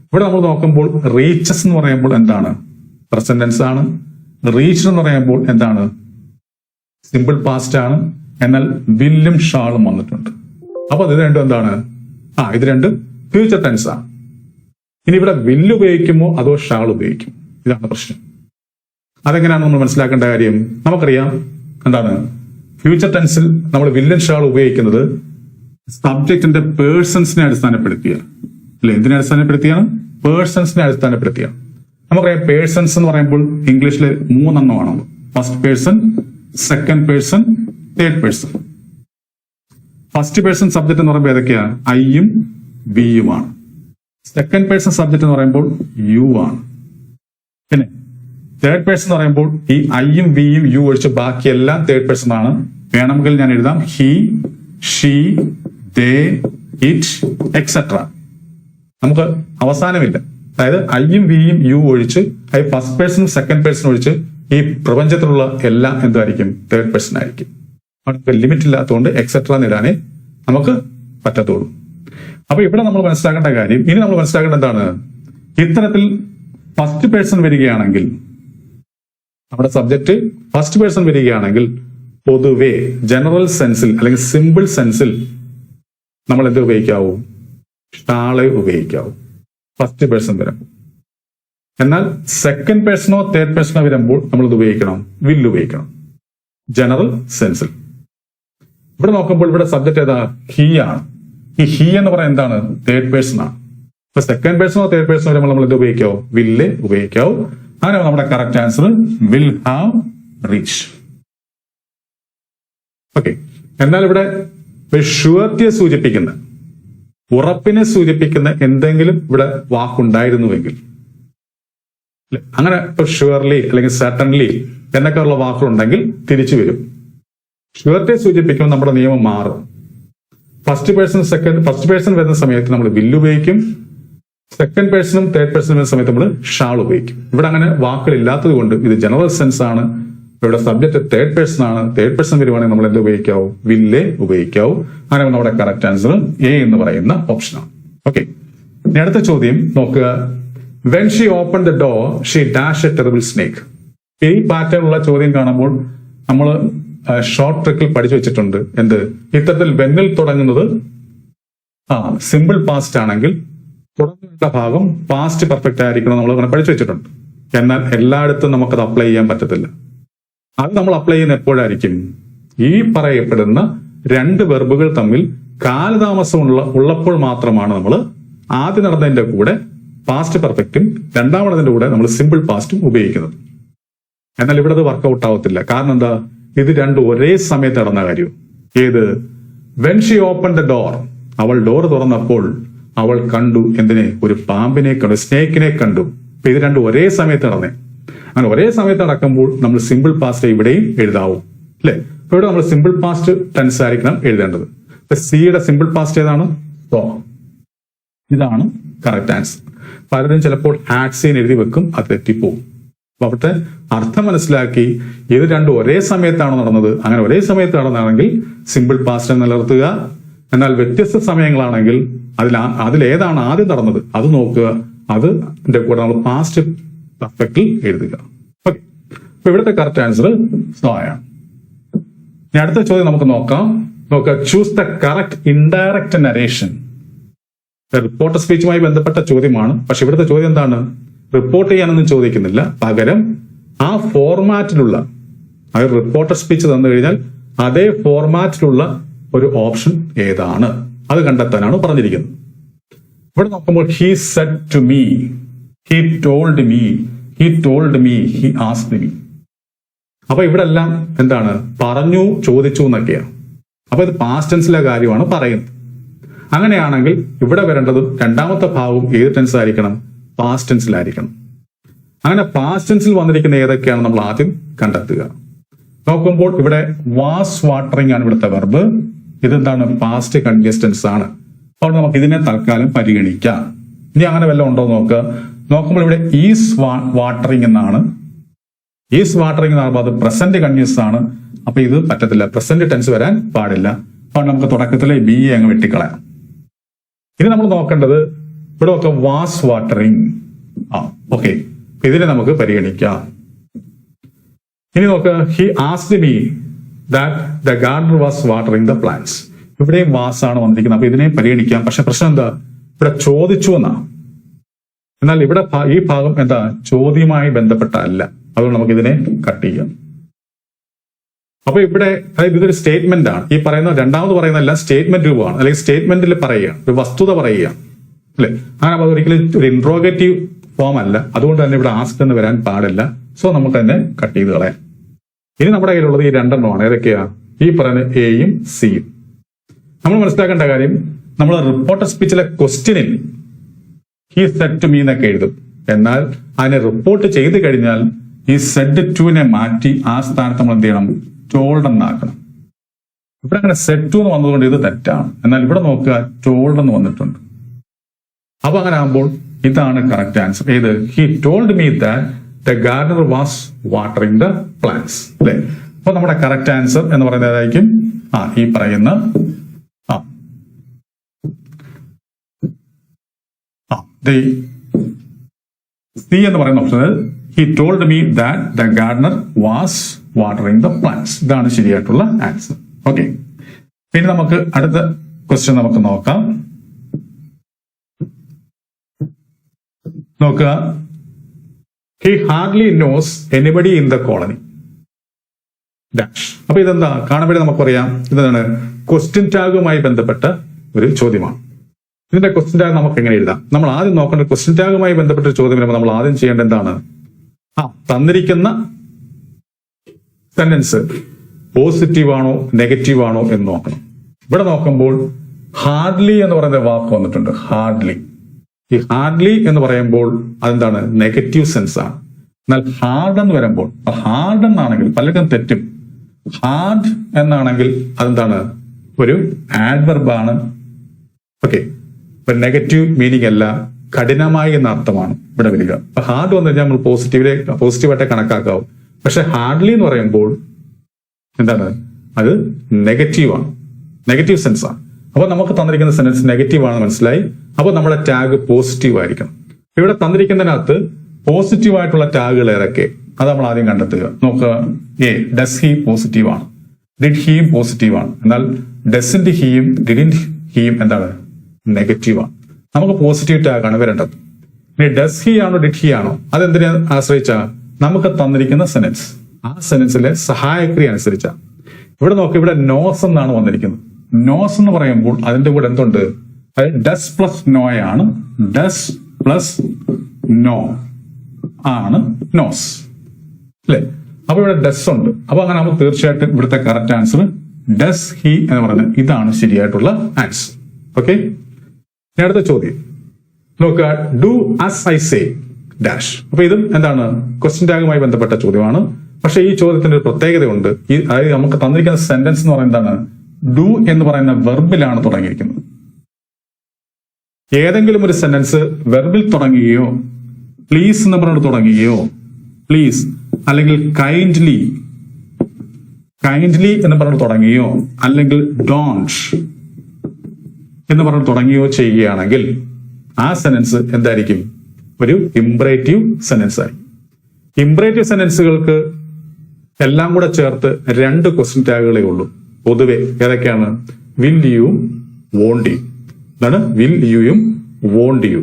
ഇവിടെ നമ്മൾ നോക്കുമ്പോൾ റീച്ചസ് എന്ന് പറയുമ്പോൾ എന്താണ്? പ്രസന്റ് ടെൻസ് ആണ്. റീച്ച് എന്ന് പറയുമ്പോൾ എന്താണ്? സിമ്പിൾ പാസ്റ്റ് ആണ്. എന്നാൽ വില്ലും ഷാളും വന്നിട്ടുണ്ട്. അപ്പൊ ഇത് രണ്ടും എന്താണ്? ഇത് രണ്ടും ഫ്യൂച്ചർ ടെൻസ് ആണ്. ഇനി ഇവിടെ വില്ല് ഉപയോഗിക്കുമോ അതോ ഷാൾ ഉപയോഗിക്കും? ഇതാണ് പ്രശ്നം. അതെങ്ങനെയാണ് നമ്മൾ മനസ്സിലാക്കേണ്ട കാര്യം? നമുക്കറിയാം എന്താണ്? ഫ്യൂച്ചർ ടെൻസിൽ നമ്മൾ വില്ലൻ ഷാൾ ഉപയോഗിക്കുന്നത് സബ്ജക്റ്റിന്റെ പേഴ്സൺസിനെ അടിസ്ഥാനപ്പെടുത്തിയാണ് അല്ലെ? എന്തിനെ അടിസ്ഥാനപ്പെടുത്തിയാണ്? പേഴ്സൺസിനെ അടിസ്ഥാനപ്പെടുത്തിയാണ്. നമുക്കറിയാം പേഴ്സൺസ് എന്ന് പറയുമ്പോൾ ഇംഗ്ലീഷിൽ 3 എണ്ണമാണ്. First person, second person, third person. First person subject എന്ന് പറയുമ്പോൾ ഏതൊക്കെയാ? ഐയും വിയുമാണ്. സെക്കൻഡ് പേഴ്സൺ സബ്ജക്ട് എന്ന് പറയുമ്പോൾ യു ആണ്. പിന്നെ തേർഡ് പേഴ്സൺ എന്ന് പറയുമ്പോൾ ഈ ഐയും വിയും യു ഒഴിച്ച് ബാക്കിയെല്ലാം തേർഡ് പേഴ്സൺ ആണ്. വേണമെങ്കിൽ ഞാൻ എഴുതാം he, she, they, it, etcetera. നമുക്ക് അവസാനമില്ല. അതായത് ഐയും വിയും യു ഒഴിച്ച് ഫസ്റ്റ് പേഴ്സണും സെക്കൻഡ് പേഴ്സൺ ഒഴിച്ച് ഈ പ്രപഞ്ചത്തിലുള്ള എല്ലാം എന്തായിരിക്കും? തേർഡ് പേഴ്സൺ ആയിരിക്കും. നമുക്ക് ലിമിറ്റ് ഇല്ലാത്തതുകൊണ്ട് എക്സെട്ര എന്നിടാനേ നമുക്ക് പറ്റത്തുള്ളൂ. അപ്പൊ ഇവിടെ നമ്മൾ മനസ്സിലാക്കേണ്ട കാര്യം, ഇനി നമ്മൾ മനസ്സിലാക്കേണ്ട എന്താണ്? ഇത്തരത്തിൽ ഫസ്റ്റ് പേഴ്സൺ വരികയാണെങ്കിൽ നമ്മുടെ സബ്ജക്റ്റ് ഫസ്റ്റ് പേഴ്സൺ വരികയാണെങ്കിൽ പൊതുവെ ജനറൽ സെൻസിൽ അല്ലെങ്കിൽ സിമ്പിൾ സെൻസിൽ നമ്മൾ എന്ത് ഉപയോഗിക്കാവൂ? ഷാളെ ഉപയോഗിക്കാവൂ ഫസ്റ്റ് പേഴ്സൺ വരുമ്പോൾ. എന്നാൽ സെക്കൻഡ് പേഴ്സണോ തേർഡ് പേഴ്സണോ വരുമ്പോൾ നമ്മൾ ഇത് ഉപയോഗിക്കണം, വിൽ ഉപയോഗിക്കണം ജനറൽ സെൻസിൽ. ഇവിടെ നോക്കുമ്പോൾ ഇവിടെ സബ്ജക്ട് ഏതാ? ഹി ആണ്. ഈ ഹി എന്ന് പറയുന്നത് എന്താണ്? തേർഡ് പേഴ്സൺ ആണ്. ഇപ്പൊ സെക്കൻഡ് പേഴ്സണോ തേർഡ് പേഴ്സണോ വരുമ്പോൾ നമ്മൾ ഇത് ഉപയോഗിക്കാവോ? വില്ല് ഉപയോഗിക്കാവൂ. അങ്ങനെ നമ്മുടെ correct answer will have reach. Okay. എന്നാൽ ഇവിടെ ഷുവർട്ടിയെ സൂചിപ്പിക്കുന്ന, ഉറപ്പിനെ സൂചിപ്പിക്കുന്ന എന്തെങ്കിലും ഇവിടെ വാക്കുണ്ടായിരുന്നുവെങ്കിൽ, അങ്ങനെ ഇപ്പൊ ഷുവർലി അല്ലെങ്കിൽ സർട്ടൻലി എന്നൊക്കെയുള്ള വാക്കുകളുണ്ടെങ്കിൽ തിരിച്ചു വരും. ഷുവർട്ടിയെ സൂചിപ്പിക്കുമ്പോൾ നമ്മുടെ നിയമം മാറും. ഫസ്റ്റ് പേഴ്സൺ വരുന്ന സമയത്ത് നമ്മൾ വില്ല് ഉപയോഗിക്കും, സെക്കൻഡ് പേഴ്സണും തേർഡ് പേഴ്സണും വരുന്ന സമയത്ത് നമ്മൾ ഷാൾ ഉപയോഗിക്കും. ഇവിടെ അങ്ങനെ വാക്കുകൾ ഇല്ലാത്തത് കൊണ്ട് ഇത് ജനറൽ സെൻസ് ആണ്. ഇവിടെ സബ്ജക്ട് തേർഡ് പേഴ്സൺ ആണ്. തേർഡ് പേഴ്സൺ വരുവാണെങ്കിൽ നമ്മൾ എന്ത് ഉപയോഗിക്കാവൂ? വില്ലേ ഉപയോഗിക്കാവൂ. അങ്ങനെ നമ്മുടെ കറക്റ്റ് ആൻസർ എ എന്ന് പറയുന്ന ഓപ്ഷനാണ്. ഓക്കെ. ഇനി അടുത്ത ചോദ്യം നോക്കുക. When she open the door she dash A terrible snake. ഈ പാറ്റേൺ ഉള്ള ചോദ്യം കാണുമ്പോൾ നമ്മൾ ഷോർട്ട് ട്രിക്കിൽ പഠിച്ചു വെച്ചിട്ടുണ്ട്. എന്ത്? ഇത്തരത്തിൽ വെന്നിൽ തുടങ്ങുന്നത് സിമ്പിൾ പാസ്റ്റ് ആണെങ്കിൽ തുടങ്ങേണ്ട ഭാഗം പാസ്റ്റ് പെർഫെക്റ്റ് ആയിരിക്കണം നമ്മൾ അങ്ങനെ പഠിച്ചു വെച്ചിട്ടുണ്ട്. എന്നാൽ എല്ലായിടത്തും നമുക്കത് അപ്ലൈ ചെയ്യാൻ പറ്റത്തില്ല. അത് നമ്മൾ അപ്ലൈ ചെയ്യുന്ന എപ്പോഴായിരിക്കും? ഈ പറയപ്പെടുന്ന രണ്ട് വെർബുകൾ തമ്മിൽ കാലതാമസം ഉള്ളപ്പോൾ മാത്രമാണ് നമ്മൾ ആദ്യം നടന്നതിന്റെ കൂടെ പാസ്റ്റ് പെർഫെക്റ്റും രണ്ടാമതിന്റെ കൂടെ നമ്മൾ സിമ്പിൾ പാസ്റ്റും ഉപയോഗിക്കുന്നത്. എന്നാൽ ഇവിടെ അത് വർക്കൗട്ട് ആവത്തില്ല. കാരണം എന്താ? ഇത് രണ്ടും ഒരേ സമയത്ത് നടന്ന കാര്യം. ഏത്? When she open the door, അവൾ ഡോർ തുറന്നപ്പോൾ അവൾ കണ്ടു എന്തിനെ? ഒരു പാമ്പിനെ കണ്ടു, സ്നേക്കിനെ കണ്ടു. അപ്പൊ ഇത് രണ്ടും ഒരേ സമയത്ത് നടന്നേ. അങ്ങനെ ഒരേ സമയത്ത് നടക്കുമ്പോൾ നമ്മൾ സിമ്പിൾ പാസ്റ്റ് ഇവിടെയും എഴുതാവും, അല്ലെ? അപ്പൊ ഇവിടെ നമ്മൾ സിമ്പിൾ പാസ്റ്റ് ടെൻസ് ആയിരിക്കണം എഴുതേണ്ടത്. ഇപ്പൊ സിയുടെ സിമ്പിൾ പാസ്റ്റ് ഏതാണ്? സോ. ഇതാണ് കറക്റ്റ് ആൻസർ. പലരും ചിലപ്പോൾ ഹാഡ് സീൻ എഴുതി വെക്കും, അത് തെറ്റിപ്പോവും. അപ്പൊ അവിടുത്തെ അർത്ഥം മനസ്സിലാക്കി ഇത് രണ്ടും ഒരേ സമയത്താണ് നടന്നത്. അങ്ങനെ ഒരേ സമയത്ത് നടന്നാണെങ്കിൽ സിമ്പിൾ പാസ്റ്റ് നിലനിർത്തുക. എന്നാൽ വ്യത്യസ്ത സമയങ്ങളാണെങ്കിൽ അതിലേതാണ് ആദ്യം നടന്നത് അത് നോക്കുക. അതിന്റെ കൂടെ നമ്മൾ പാസ്റ്റ് പെർഫെക്റ്റിൽ എഴുതുക. ഓക്കെ. അപ്പൊ ഇവിടുത്തെ കറക്റ്റ് ആൻസർ സോ ആണ്. ഇനി അടുത്ത ചോദ്യം നമുക്ക് നോക്കാം. Choose the correct indirect narration. Reporter സ്പീച്ചുമായി ബന്ധപ്പെട്ട ചോദ്യമാണ്. പക്ഷെ ഇവിടുത്തെ ചോദ്യം എന്താണ്? റിപ്പോർട്ട് ചെയ്യാനൊന്നും ചോദിക്കുന്നില്ല. പകരം ആ ഫോർമാറ്റിലുള്ള, അതായത് റിപ്പോർട്ടർ സ്പീച്ച് തന്നു കഴിഞ്ഞാൽ അതേ ഫോർമാറ്റിലുള്ള ഒരു ഓപ്ഷൻ ഏതാണ് അത് കണ്ടെത്താനാണ് പറഞ്ഞിരിക്കുന്നത്. ഇവിടെ നോക്കുമ്പോൾ he said to me, he told me, he told me, he asked me. അപ്പൊ ഇവിടെ എല്ലാം എന്താണ്? പറഞ്ഞു, ചോദിച്ചു എന്നൊക്കെയാണ്. അപ്പൊ ഇത് പാസ്റ്റ് ടെൻസിലെ കാര്യമാണ് പറയുന്നത്. അങ്ങനെയാണെങ്കിൽ ഇവിടെ വരേണ്ടത് രണ്ടാമത്തെ ഭാഗവും ഏത് ടെൻസ് ആയിരിക്കണം? പാസ്റ്റ് ടെൻസിലായിരിക്കണം. അങ്ങനെ പാസ്റ്റ് ടെൻസിൽ വന്നിരിക്കുന്ന ഏതൊക്കെയാണ് നമ്മൾ ആദ്യം കണ്ടെത്തുക. നോക്കുമ്പോൾ ഇവിടെ വാസ് വാട്ടറിംഗ് ആണ് ഇവിടുത്തെ വെർബ്. ഇതെന്താണ്? പാസ്റ്റ് കണ്ടിന്യൂസ് ടെൻസ് ആണ്. അപ്പോൾ നമുക്ക് ഇതിനെ തൽക്കാലം പരിഗണിക്കാം. ഇനി അങ്ങനെ വല്ലതും ഉണ്ടോ നോക്കുക. നോക്കുമ്പോൾ ഇവിടെ ഈസ് വാട്ടറിംഗ് എന്നാണ്. ഈസ് വാട്ടറിംഗ് എന്ന് പറയുമ്പോൾ അത് പ്രസന്റ് കണ്ടിന്യൂസ് ആണ്. അപ്പൊ ഇത് പറ്റത്തില്ല, പ്രസന്റ് ടെൻസ് വരാൻ പാടില്ല. അപ്പോൾ നമുക്ക് തുടക്കത്തിലെ ബി എ അങ്ങ് വെട്ടിക്കളയാം. ഇനി നമ്മൾ നോക്കേണ്ടത് ഇവിടെ നോക്കാം വാസ് വാട്ടറിംഗ്. ഓക്കെ, ഇതിനെ നമുക്ക് പരിഗണിക്കാം. ഇനി നോക്കുക, he asked me that the Gardner was watering the plants. ഇവിടെയും വാസ് ആണ് വന്നിരിക്കുന്നത്. അപ്പൊ ഇതിനെയും പരിഗണിക്കാം. പക്ഷെ പ്രശ്നം എന്താ? ഇവിടെ ചോദിച്ചു എന്നാ. എന്നാൽ ഇവിടെ ഈ ഭാഗം എന്താ? ചോദ്യവുമായി ബന്ധപ്പെട്ട അല്ല. അതുകൊണ്ട് നമുക്ക് ഇതിനെ കട്ട് ചെയ്യാം. അപ്പൊ ഇവിടെ അതായത് ഇതൊരു സ്റ്റേറ്റ്മെന്റ് ആണ്. ഈ പറയുന്ന രണ്ടാമത് പറയുന്നതല്ല സ്റ്റേറ്റ്മെന്റ് രൂപമാണ്, അല്ലെങ്കിൽ സ്റ്റേറ്റ്മെന്റിൽ പറയുക, ഒരു വസ്തുത പറയുക, അല്ലെ? അങ്ങനെ അപ്പൊ ഒരിക്കലും ഒരു ഇൻട്രോഗേറ്റീവ് ഫോം അല്ല. അതുകൊണ്ട് തന്നെ ഇവിടെ ആസ്ക് എന്ന് വരാൻ പാടില്ല. സോ നമുക്ക് തന്നെ കട്ട് ചെയ്ത് കളയാം. ഇനി നമ്മുടെ കയ്യിലുള്ളത് ഈ രണ്ടെണ്ണമാണ്. ഏതൊക്കെയാ? ഈ പറയുന്ന എയും സിയും. നമ്മൾ മനസ്സിലാക്കേണ്ട കാര്യം, നമ്മൾ റിപ്പോർട്ടർ സ്പീച്ചിലെ ക്വസ്റ്റ്യനിൽ ഹി സെഡ് ടു മീ എന്നൊക്കെ എഴുതും. എന്നാൽ അതിനെ റിപ്പോർട്ട് ചെയ്ത് കഴിഞ്ഞാൽ ഈ സെഡ് ടുവിനെ മാറ്റി ആ സ്ഥാനത്ത് നമ്മൾ എന്ത് ചെയ്യണം? ടോൾഡ് എന്നാക്കണം. ഇവിടെ അങ്ങനെ സെഡ് ടു എന്ന് വന്നതുകൊണ്ട് ഇത് തെറ്റാണ്. എന്നാൽ ഇവിടെ നോക്കുക, ടോൾഡ് എന്ന് വന്നിട്ടുണ്ട്. അപ്പൊ അങ്ങനെ ആകുമ്പോൾ ഇതാണ് കറക്റ്റ് ആൻസർ. ഏത്? He told me that the Gardner was watering the plants, അല്ലെ? അപ്പൊ നമ്മുടെ കറക്റ്റ് ആൻസർ എന്ന് പറയുന്നത് ഏതായിരിക്കും? ഈ പറയുന്ന സി എന്ന് പറയുന്ന option, he told me that the Gardner was watering the plants. ഇതാണ് ശരിയായിട്ടുള്ള ആൻസർ. ഓക്കെ, ഇനി നമുക്ക് അടുത്ത ക്വസ്റ്റ്യൻ നമുക്ക് നോക്കാം. നോക്കുക, he hardly knows anybody in the colony dash. അപ്പൊ ഇതെന്താ കാണുമ്പോഴേ നമുക്കറിയാം ഇതാണ് ക്വസ്റ്റ്യൻ ടാഗുമായി ബന്ധപ്പെട്ട ഒരു ചോദ്യമാണ്. ഇതിന്റെ ക്വസ്റ്റ്യൻ ടാഗ് നമുക്ക് എങ്ങനെ എഴുതാം? നമ്മൾ ആദ്യം നോക്കേണ്ട ക്വസ്റ്റ്യൻ ടാഗുമായി ബന്ധപ്പെട്ട ഒരു ചോദ്യം വരുമ്പോൾ നമ്മൾ ആദ്യം ചെയ്യേണ്ട എന്താണ്? തന്നിരിക്കുന്ന സെന്റൻസ് പോസിറ്റീവ് ആണോ നെഗറ്റീവ് ആണോ എന്ന് നോക്കണം. ഇവിടെ നോക്കുമ്പോൾ ഹാർഡ്ലി എന്ന് പറയുന്ന വാക്ക് വന്നിട്ടുണ്ട്. ഹാർഡ്ലി. ഈ ഹാർഡ്ലി എന്ന് പറയുമ്പോൾ അതെന്താണ്? നെഗറ്റീവ് സെൻസ് ആണ്. എന്നാൽ ഹാർഡ് എന്ന് വരുമ്പോൾ, ഹാർഡ് എന്നാണെങ്കിൽ പലർക്കും തെറ്റും. ഹാർഡ് എന്നാണെങ്കിൽ അതെന്താണ്? ഒരു ആഡ്വർബ് ആണ്. ഓക്കെ, ഇപ്പൊ നെഗറ്റീവ് മീനിങ് അല്ല, കഠിനമായി എന്ന അർത്ഥമാണ് ഇവിടെ വരിക. അപ്പൊ ഹാർഡ് വന്നു കഴിഞ്ഞാൽ നമ്മൾ പോസിറ്റീവായിട്ട് കണക്കാക്കാവും. പക്ഷെ ഹാർഡ്ലി എന്ന് പറയുമ്പോൾ എന്താണ്? അത് നെഗറ്റീവ് ആണ്, നെഗറ്റീവ് സെൻസ് ആണ്. അപ്പൊ നമുക്ക് തന്നിരിക്കുന്ന സെൻസ് നെഗറ്റീവ് ആണെന്ന് മനസ്സിലായി. അപ്പൊ നമ്മുടെ ടാഗ് പോസിറ്റീവ് ആയിരിക്കണം. ഇവിടെ തന്നിരിക്കുന്നതിനകത്ത് പോസിറ്റീവ് ആയിട്ടുള്ള ടാഗുകൾ ഏതൊക്കെ, അത് നമ്മൾ ആദ്യം കണ്ടെത്തുക. നോക്കുക, എ ഡസ് ഹി പോസിറ്റീവ് ആണ്, ഡിഡ് ഹിയും പോസിറ്റീവ് ആണ്. എന്നാൽ ഡസിന്റ് ഹിയും ഡിഡിന്റ് ഹിയും എന്താണ്? നെഗറ്റീവ് ആണ്. നമുക്ക് പോസിറ്റീവ് ടാഗ് ആണ് വരേണ്ടത്. ഇനി ഡസ് ഹി ആണോ ഡിഡ് ഹി ആണോ, അതെന്തിനെ ആശ്രയിച്ചാ? നമുക്ക് തന്നിരിക്കുന്ന സെന്റൻസ്, ആ സെന്റൻസിലെ സഹായക്രിയ അനുസരിച്ച. ഇവിടെ നോക്കുക, ഇവിടെ നോസ് എന്നാണ് വന്നിരിക്കുന്നത്. നോസ് എന്ന് പറയുമ്പോൾ അതിന്റെ കൂടെ എന്തുണ്ട്? ഡസ് പ്ലസ് നോയാണ്. ഡസ് പ്ലസ് നോ ആണ് നോസ്, അല്ലെ? അപ്പൊ ഇവിടെ ഡസ് ഉണ്ട്. അപ്പൊ അങ്ങനെ നമുക്ക് തീർച്ചയായിട്ടും ഇവിടുത്തെ കറക്റ്റ് ആൻസർ ഡസ് ഹി എന്ന് പറയുന്നത് ഇതാണ് ശരിയായിട്ടുള്ള ആൻസർ. ഓക്കെ, ഇനി അടുത്ത ചോദ്യം നോക്കുക, do as I say dash. അപ്പൊ ഇതും എന്താണ്? ക്വസ്റ്റ്യൻ ടാഗുമായി ബന്ധപ്പെട്ട ചോദ്യമാണ്. പക്ഷെ ഈ ചോദ്യത്തിന്റെ ഒരു പ്രത്യേകതയുണ്ട്. അതായത് നമുക്ക് തന്നിരിക്കുന്ന സെന്റൻസ് എന്ന് പറയുന്നത് എന്താണ്? ഡു എന്ന് പറയുന്ന വെർബിലാണ് തുടങ്ങിയിരിക്കുന്നത്. ഏതെങ്കിലും ഒരു സെന്റൻസ് വെർബിൽ തുടങ്ങുകയോ, പ്ലീസ് എന്ന് പറഞ്ഞിട്ട് തുടങ്ങുകയോ, പ്ലീസ് അല്ലെങ്കിൽ കൈൻഡ്ലി എന്ന് പറഞ്ഞിട്ട് തുടങ്ങുകയോ, അല്ലെങ്കിൽ ഡോണ്ട് എന്ന് പറഞ്ഞിട്ട് തുടങ്ങുകയോ ചെയ്യുകയാണെങ്കിൽ ആ സെന്റൻസ് എന്തായിരിക്കും? ഒരു ഇംപറേറ്റീവ് സെന്റൻസ് ആയി. ഇംപറേറ്റീവ് സെന്റൻസുകൾക്ക് എല്ലാം കൂടെ ചേർത്ത് 2 ക്വസ്റ്റ്യൻ ടാഗുകളേ ഉള്ളൂ പൊതുവെ. ഏതൊക്കെയാണ്? Will you, won't you. എന്താണ്? വിൽ യുയും വോണ്ട് യു.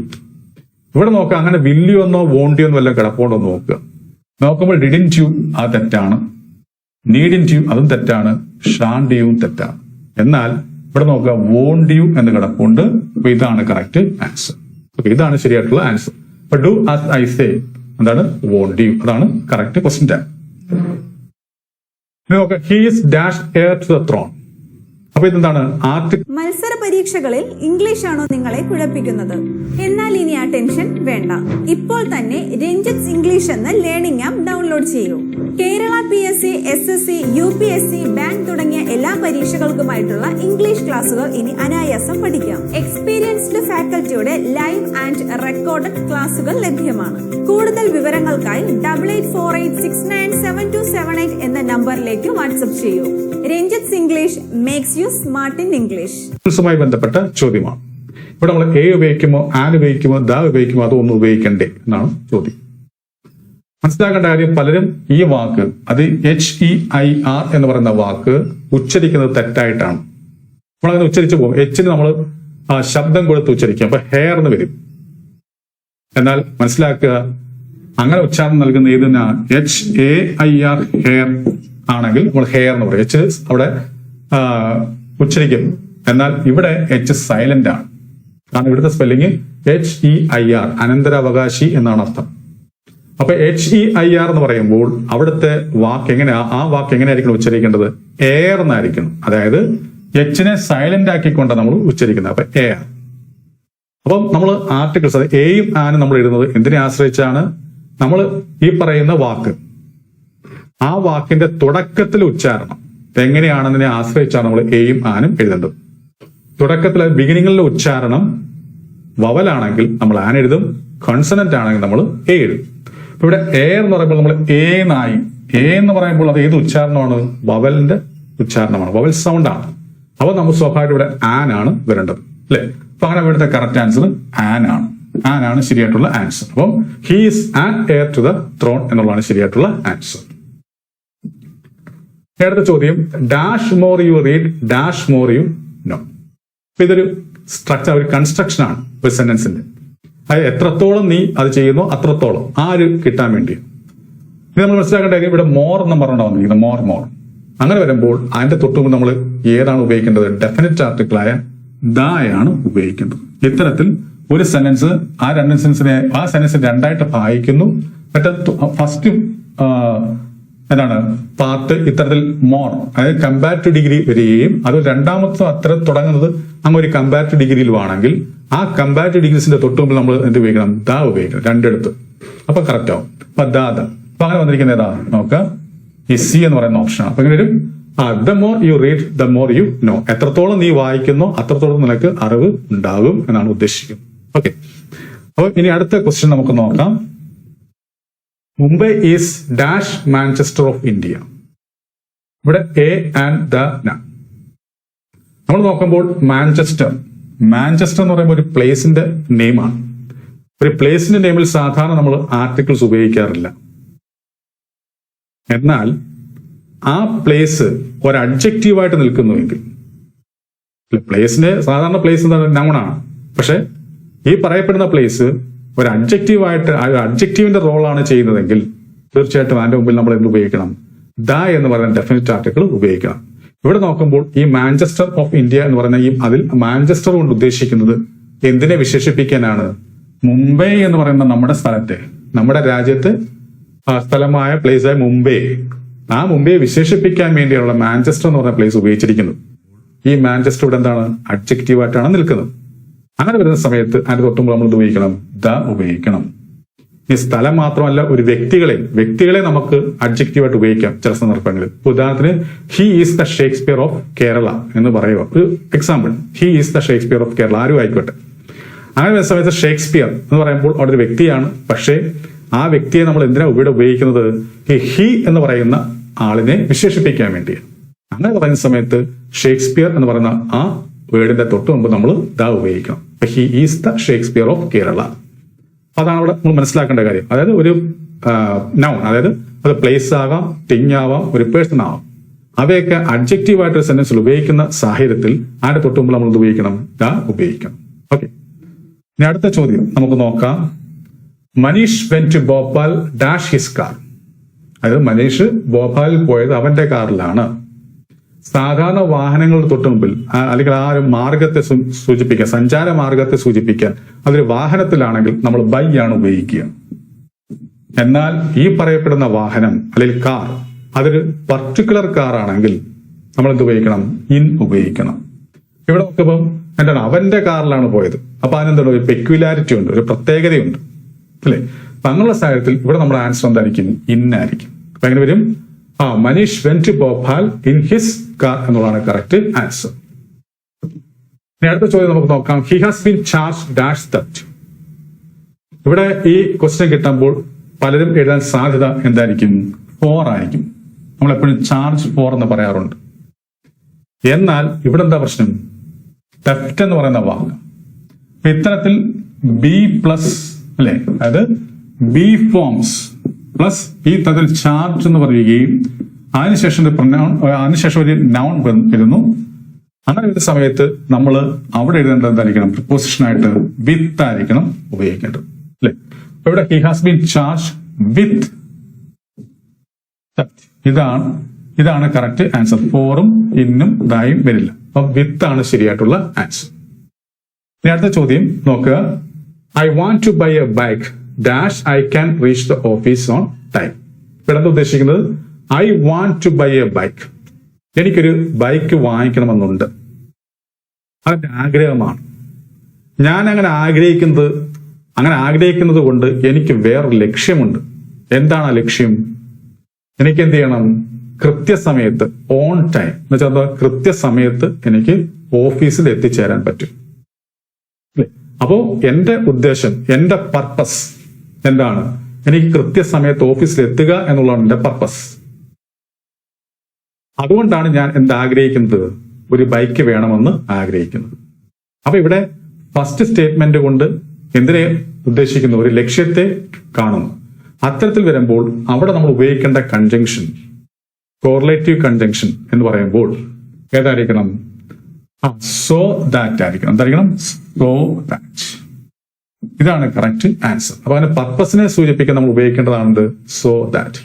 ഇവിടെ നോക്കുക, അങ്ങനെ വിൽ യു എന്നോ വോണ്ട് യു എന്നോ എല്ലാം കിടപ്പുണ്ടോ നോക്കുക. നോക്കുമ്പോൾ ഡിഡിന്റ് യു അത് തെറ്റാണ്, നീഡിന്റ് യു അതും തെറ്റാണ്, ഷാണ്ട് യുവും തെറ്റാണ്. എന്നാൽ ഇവിടെ നോക്കുക, വോണ്ട് യു എന്ന് കിടപ്പുണ്ട്. അപ്പൊ ഇതാണ് കറക്റ്റ് ആൻസർ. ഓക്കെ, ഇതാണ് ശരിയായിട്ടുള്ള ആൻസർ. അപ്പൊ ഡു ആസ് ഐ സേ എന്താണ്? Won't you. അതാണ് കറക്റ്റ് ക്വസ്റ്റ്യൻ ടാഗ്. നോക്കുക, he is dash heir to the throne. അപ്പൊ ഇതെന്താണ്? മത്സര പരീക്ഷകളിൽ ഇംഗ്ലീഷ് ആണോ നിങ്ങളെ കുഴപ്പിക്കുന്നത്? എന്നാൽ ഇനി ആ ടെൻഷൻ വേണ്ട. ഇപ്പോൾ തന്നെ രഞ്ജിത്ത് ഇംഗ്ലീഷ് എന്ന ലേണിംഗ് ആപ്പ് ഡൗൺലോഡ് ചെയ്യൂ. Kerala PSC, SSC, UPSC, bank തുടങ്ങിയ എല്ലാ പരീക്ഷകൾക്കുമായിട്ടുള്ള ഇംഗ്ലീഷ് ക്ലാസുകൾ ഇനി അനായാസം പഠിക്കാം. എക്സ്പീരിയൻസ്ഡ് ഫാക്കൽറ്റിയുടെ ലൈവ് ആൻഡ് റെക്കോർഡഡ് ക്ലാസുകൾ ലഭ്യമാണ്. കൂടുതൽ വിവരങ്ങൾക്കായി 8848697278 എന്ന നമ്പറിലേക്ക് വാട്സ്ആപ്പ് ചെയ്യൂ. Ranjith English makes you smart in English. ബന്ധപ്പെട്ട ചോദ്യമാണ്. ഇവിടെ നമ്മൾ എ ഉപയോഗിക്കുമോ, ആൻ ഉപയോഗിക്കുമോ, ദ ഉപയോഗിക്കുമോ, അതൊന്നും ഉപയോഗിക്കണ്ടേ എന്നാണ് ചോദ്യം. മനസ്സിലാക്കേണ്ട കാര്യം, പലരും ഈ വാക്ക്, അത് HEIR എന്ന് പറയുന്ന വാക്ക് ഉച്ചരിക്കുന്നത് തെറ്റായിട്ടാണ്. നമ്മളങ്ങനെ ഉച്ചരിച്ചു പോകും. എച്ചിന് നമ്മൾ ശബ്ദം കൊടുത്ത് ഉച്ചരിക്കും, അപ്പൊ ഹെയർ എന്ന് വരും. എന്നാൽ മനസ്സിലാക്കുക, അങ്ങനെ ഉച്ചാരണം നൽകുന്ന ഏതിനാ? HAIR ഹെയർ ആണെങ്കിൽ നമ്മൾ ഹെയർ എന്ന് പറയും. എച്ച് അവിടെ ഉച്ചരിക്കും. എന്നാൽ ഇവിടെ എച്ച് സൈലന്റ് ആണ്. കാരണം ഇവിടുത്തെ സ്പെല്ലിംഗ് HEIR, അനന്തരാവകാശി എന്നാണ് അർത്ഥം. അപ്പൊ HEIR എന്ന് പറയുമ്പോൾ അവിടുത്തെ വാക്ക് എങ്ങനെയാ? ആ വാക്ക് എങ്ങനെയായിരിക്കണം ഉച്ചരിക്കേണ്ടത്? എയർ എന്നായിരിക്കണം. അതായത് എച്ചിനെ സൈലന്റ് ആക്കിക്കൊണ്ട് നമ്മൾ ഉച്ചരിക്കുന്നത്. അപ്പൊ എയർ. അപ്പം നമ്മൾ ആർട്ടിക്കിൾസ്, അത് എയും ആനും നമ്മൾ എഴുതുന്നത് എന്തിനെ ആശ്രയിച്ചാണ്? നമ്മൾ ഈ പറയുന്ന വാക്ക്, ആ വാക്കിന്റെ തുടക്കത്തിൽ ഉച്ചാരണം എങ്ങനെയാണെന്നതിനെ ആശ്രയിച്ചാണ് നമ്മൾ എയും ആനും എഴുതേണ്ടത്. തുടക്കത്തിൽ ബിഗിനിങ്ങിലെ ഉച്ചാരണം വവലാണെങ്കിൽ നമ്മൾ ആൻ എഴുതും, കോൺസണന്റ് ആണെങ്കിൽ നമ്മൾ എ എഴുതും. അപ്പൊ ഇവിടെ എയർ എന്ന് പറയുമ്പോൾ നമ്മൾ എ എന്ന് പറയുമ്പോൾ അത് ഏത് ഉച്ചാരണമാണ്? വവലിന്റെ ഉച്ചാരണമാണ്, വവൽ സൗണ്ട് ആണ്. അപ്പൊ നമ്മൾ സ്വാഭാവികമായിട്ട് ഇവിടെ ആൻ ആണ് വരേണ്ടത്, അല്ലെ? അപ്പൊ അങ്ങനെ ഇവിടുത്തെ കറക്റ്റ് ആൻസർ ആൻ ആണ്. ആണ് ശരിയായിട്ടുള്ള ആൻസർ. അപ്പം he is an heir to the throne എന്നുള്ളതാണ് ശരിയായിട്ടുള്ള ആൻസർ. അടുത്ത ചോദ്യം, dash more you read dash more you know. ഇതൊരു സ്ട്രക്ചർ, ഒരു കൺസ്ട്രക്ഷൻ ആണ് ഒരു സെന്റൻസിന്റെ. അത് എത്രത്തോളം നീ അത് ചെയ്യുന്നോ അത്രത്തോളം ആ ഒരു കിട്ടാൻ വേണ്ടി. ഇത് നമ്മൾ മനസ്സിലാക്കേണ്ട കാര്യം, ഇവിടെ മോർ എന്ന് പറഞ്ഞാണ് വന്നിരിക്കുന്നത്, മോർ മോർ. അങ്ങനെ വരുമ്പോൾ അതിന്റെ തൊട്ടുമുമ്പ് നമ്മൾ ഏതാണ് ഉപയോഗിക്കേണ്ടത്? ഡെഫിനിറ്റ് ആർട്ടിക്കിളായ ദായാണ് ഉപയോഗിക്കേണ്ടത്. ഇത്തരത്തിൽ ഒരു സെന്റൻസ് ആ സെന്റൻസിനെ രണ്ടായിട്ട് ഭാഗിക്കുന്നു. മറ്റേ ഫസ്റ്റ് എന്താണ് പാർട്ട് ഇത്തരത്തിൽ മോർ, അതായത് കമ്പാരിറ്റീവ് ഡിഗ്രി വരികയും അത് രണ്ടാമത്തെ അത്ര തുടങ്ങുന്നത് അങ്ങ് ഒരു കമ്പാരിറ്റീവ് ഡിഗ്രിയിലുമാണെങ്കിൽ ആ കമ്പാരിറ്റീവ് ഡിഗ്രീസിന്റെ തൊട്ടുമുമ്പ് നമ്മൾ എന്ത് ഉപയോഗിക്കണം? ദാ ഉപയോഗിക്കണം രണ്ടിടത്ത്. അപ്പൊ കറക്റ്റ് ആവും. അപ്പൊ ദാദ. അപ്പൊ അങ്ങനെ വന്നിരിക്കുന്നത് ഏതാ നോക്കാം, ഈ സി എന്ന് പറയുന്ന ഓപ്ഷനാണ്. അപ്പൊ ഇങ്ങനെ വരും, the more you read the more you no. എത്രത്തോളം നീ വായിക്കുന്നോ അത്രത്തോളം നിനക്ക് അറിവ് ഉണ്ടാകും എന്നാണ് ഉദ്ദേശിക്കുന്നത്. ഓക്കെ, അപ്പൊ ഇനി അടുത്ത ക്വസ്റ്റ്യൻ നമുക്ക് നോക്കാം. Mumbai is dash Manchester of India. ഇവിടെ എ ആൻഡ് ദ ന. നമ്മൾ നോക്കുമ്പോൾ മാഞ്ചസ്റ്റർ എന്ന് പറയുമ്പോൾ ഒരു പ്ലേസിന്റെ നെയിമാണ്. ഒരു പ്ലേസിന്റെ നെയിമിൽ സാധാരണ നമ്മൾ ആർട്ടിക്കിൾസ് ഉപയോഗിക്കാറില്ല. എന്നാൽ ആ പ്ലേസ് ഒരു അഡ്ജക്റ്റീവായിട്ട് നിൽക്കുന്നുവെങ്കിൽ, പ്ലേസിന്റെ സാധാരണ പ്ലേസ് എന്താണ്? നൗണാണ്. പക്ഷെ ഈ പറയപ്പെടുന്ന പ്ലേസ് ഒരു അഡ്ജക്റ്റീവായിട്ട് അഡ്ജക്റ്റീവിന്റെ റോളാണ് ചെയ്യുന്നതെങ്കിൽ തീർച്ചയായിട്ടും അതിന്റെ മുമ്പിൽ നമ്മൾ എന്ത് ഉപയോഗിക്കണം? ദ എന്ന് പറയുന്ന ഡെഫിനിറ്റ് ആർട്ടിക്കിൾ ഉപയോഗിക്കണം. ഇവിടെ നോക്കുമ്പോൾ ഈ മാഞ്ചസ്റ്റർ ഓഫ് ഇന്ത്യ എന്ന് പറയുന്ന അതിൽ മാഞ്ചസ്റ്റർ കൊണ്ട് ഉദ്ദേശിക്കുന്നത് എന്തിനെ വിശേഷിപ്പിക്കാനാണ്? മുംബൈ എന്ന് പറയുന്ന നമ്മുടെ സ്ഥലത്തെ, നമ്മുടെ രാജ്യത്ത് സ്ഥലമായ പ്ലേസായ മുംബൈ, ആ മുംബൈയെ വിശേഷിപ്പിക്കാൻ വേണ്ടിയുള്ള മാഞ്ചസ്റ്റർ എന്ന് പറഞ്ഞ പ്ലേസ് ഉപയോഗിച്ചിരിക്കുന്നത്. ഈ മാഞ്ചസ്റ്റർ ഇവിടെ എന്താണ്? അഡ്ജക്റ്റീവായിട്ടാണ് നിൽക്കുന്നത്. അങ്ങനെ വരുന്ന സമയത്ത് അതിന്റെ തൊട്ടുമ്പോൾ നമ്മൾ ഉപയോഗിക്കണം? ദ ഉപയോഗിക്കണം. ഈ സ്ഥലം മാത്രമല്ല, ഒരു വ്യക്തികളെ നമുക്ക് അഡ്ജക്റ്റീവായിട്ട് ഉപയോഗിക്കാം ചില സന്ദർഭങ്ങളിൽ. ഉദാഹരണത്തിന് he is the Shakespeare of Kerala എന്ന് പറയുക, ഒരു example. He is the Shakespeare of Kerala, ആരും ആയിക്കോട്ടെ. അങ്ങനെ വരുന്ന സമയത്ത് ഷേക്സ്പിയർ എന്ന് പറയുമ്പോൾ അവിടെ ഒരു വ്യക്തിയാണ്. പക്ഷേ ആ വ്യക്തിയെ നമ്മൾ എന്തിനാ ഇവിടെ ഉപയോഗിക്കുന്നത്? ഈ ഹി എന്ന് പറയുന്ന ആളിനെ വിശേഷിപ്പിക്കാൻ വേണ്ടിയാണ്. അങ്ങനെ പറയുന്ന സമയത്ത് ഷേക്സ്പിയർ എന്ന് പറയുന്ന ആ വേർഡിന്റെ തൊട്ട് മുമ്പ് നമ്മൾ ദ ഉപയോഗിക്കണം. He is the Shakespeare of Kerala. അതാണ് അവിടെ നമ്മൾ മനസ്സിലാക്കേണ്ട കാര്യം. അതായത് ഒരു നൗൺ, അതായത് അത് പ്ലേസ് ആകാം, തിങ് ആവാം, ഒരു പേഴ്സൺ ആവാം. അവയൊക്കെ അഡ്ജക്റ്റീവായിട്ട് ഒരു സെന്റൻസിൽ ഉപയോഗിക്കുന്ന സാഹചര്യത്തിൽ അതിന്റെ തൊട്ട് മുമ്പ് നമ്മൾ ഉപയോഗിക്കണം? ദ ഉപയോഗിക്കണം. ഓക്കെ, ഇനി അടുത്ത ചോദ്യം നമുക്ക് നോക്കാം. Manish went to Bhopal dash his car. അതായത് മനീഷ് ഭോപ്പാലിൽ പോയത് അവന്റെ കാറിലാണ്. സാധാരണ വാഹനങ്ങളുടെ തൊട്ട് മുമ്പിൽ അല്ലെങ്കിൽ ആ ഒരു മാർഗത്തെ സൂചിപ്പിക്കാൻ, സഞ്ചാര മാർഗത്തെ സൂചിപ്പിക്കാൻ അതൊരു വാഹനത്തിലാണെങ്കിൽ നമ്മൾ ബൈ ആണ് ഉപയോഗിക്കുക. എന്നാൽ ഈ പറയപ്പെടുന്ന വാഹനം അല്ലെങ്കിൽ കാർ അതൊരു പർട്ടിക്കുലർ കാർ ആണെങ്കിൽ നമ്മൾ എന്ത് ഉപയോഗിക്കണം? ഇൻ ഉപയോഗിക്കണം. ഇവിടെ നോക്കുമ്പോൾ എന്താണ്? അവന്റെ കാറിലാണ് പോയത്. അപ്പൊ അതിനെന്താണ്? ഒരു പെക്യുലാരിറ്റി ഉണ്ട്, ഒരു പ്രത്യേകതയുണ്ട്, അല്ലെ? അപ്പൊ അങ്ങനെയുള്ള സാഹചര്യത്തിൽ ഇവിടെ നമ്മുടെ ആൻസർ എന്തായിരിക്കും? ഇൻ ആയിരിക്കും. അപ്പൊ എങ്ങനെ വരും? Manish went to Bhopal in his car എന്നുള്ളതാണ് കറക്റ്റ് ആൻസർ. ഇനി അടുത്ത ചോദ്യം നമുക്ക് നോക്കാം. He has been charge dash that. ഇവിടെ ഈ ക്വസ്റ്റ്യൻ കിട്ടുമ്പോൾ പലരും എഴുതാൻ സാധ്യത എന്തായിരിക്കും? 4 ആയിരിക്കും. നമ്മൾ എപ്പോഴും ചാർജ് 4 എന്ന് പറയാറുണ്ട്. എന്നാൽ ഇവിടെ എന്താ പ്രശ്നം? തെഫ്റ്റ് എന്ന് പറയുന്ന വാക്ക് ഇത്തരത്തിൽ ബി പ്ലസ്, അല്ലെ, അതായത് ബി ഫോംസ് പ്ലസ് ഈ തരത്തിൽ ചാർജ് എന്ന് പറയുകയും അതിനുശേഷം ഒരു നൗൺ വരുന്നു. അങ്ങനെ ഒരു സമയത്ത് നമ്മൾ അവിടെ എഴുതേണ്ടത് എന്തായിരിക്കണം? പ്രിപ്പോസിഷനായിട്ട് വിത്ത് ആയിരിക്കണം ഉപയോഗിക്കേണ്ടത്, അല്ലെ? ഇവിടെ ഹി ഹാസ് ബീൻ ചാർജ് വിത്ത്. ഇതാണ് കറക്റ്റ് ആൻസർ. 4ഉം ഇന്നും ദായും വരില്ല. അപ്പൊ വിത്ത് ആണ് ശരിയായിട്ടുള്ള ആൻസർ. ഇനി അടുത്ത ചോദ്യം നോക്കുക. I want to buy a bike dash I can reach the office on time. ഇവിടെ എന്താ ഉദ്ദേശിക്കുന്നത്? I want to buy a bike. എനിക്കൊരു ബൈക്ക് വാങ്ങിക്കണമെന്നുണ്ട്. അതിന്റെ ആഗ്രഹമാണ്. ഞാൻ അങ്ങനെ ആഗ്രഹിക്കുന്നത് കൊണ്ട് എനിക്ക് വേറൊരു ലക്ഷ്യമുണ്ട്. എന്താണ് ആ ലക്ഷ്യം? എനിക്ക് എന്ത് ചെയ്യണം? കൃത്യസമയത്ത്, ഓൺ ടൈം എന്ന് വെച്ചാൽ കൃത്യസമയത്ത് എനിക്ക് ഓഫീസിൽ എത്തിച്ചേരാൻ പറ്റും. അപ്പോ എന്റെ ഉദ്ദേശം, എന്റെ പർപ്പസ് എന്താണ്? എനിക്ക് കൃത്യസമയത്ത് ഓഫീസിൽ എത്തുക എന്നുള്ളതാണ് എന്റെ പർപ്പസ്. അതുകൊണ്ടാണ് ഞാൻ ആഗ്രഹിക്കുന്നത്? ഒരു ബൈക്ക് വേണമെന്ന് ആഗ്രഹിക്കുന്നത്. അപ്പൊ ഇവിടെ ഫസ്റ്റ് സ്റ്റേറ്റ്മെന്റ് കൊണ്ട് എന്തിനെ ഉദ്ദേശിക്കുന്നു? ഒരു ലക്ഷ്യത്തെ കാണുന്നു. അത്തരത്തിൽ വരുമ്പോൾ അവിടെ നമ്മൾ ഉപയോഗിക്കേണ്ട കൺജങ്ഷൻ, കോറിലേറ്റീവ് കൺജങ്ഷൻ എന്ന് പറയുമ്പോൾ ഏതായിരിക്കണം? സോ ദാറ്റ് ആയിരിക്കണം. എന്തായിരിക്കണം? So that. ഇതാണ് കറക്റ്റ് ആൻസർ. അപ്പൊ അതിന് പർപ്പസിനെ സൂചിപ്പിക്കാൻ നമ്മൾ ഉപയോഗിക്കേണ്ടതാണത് സോ ദാറ്റ്.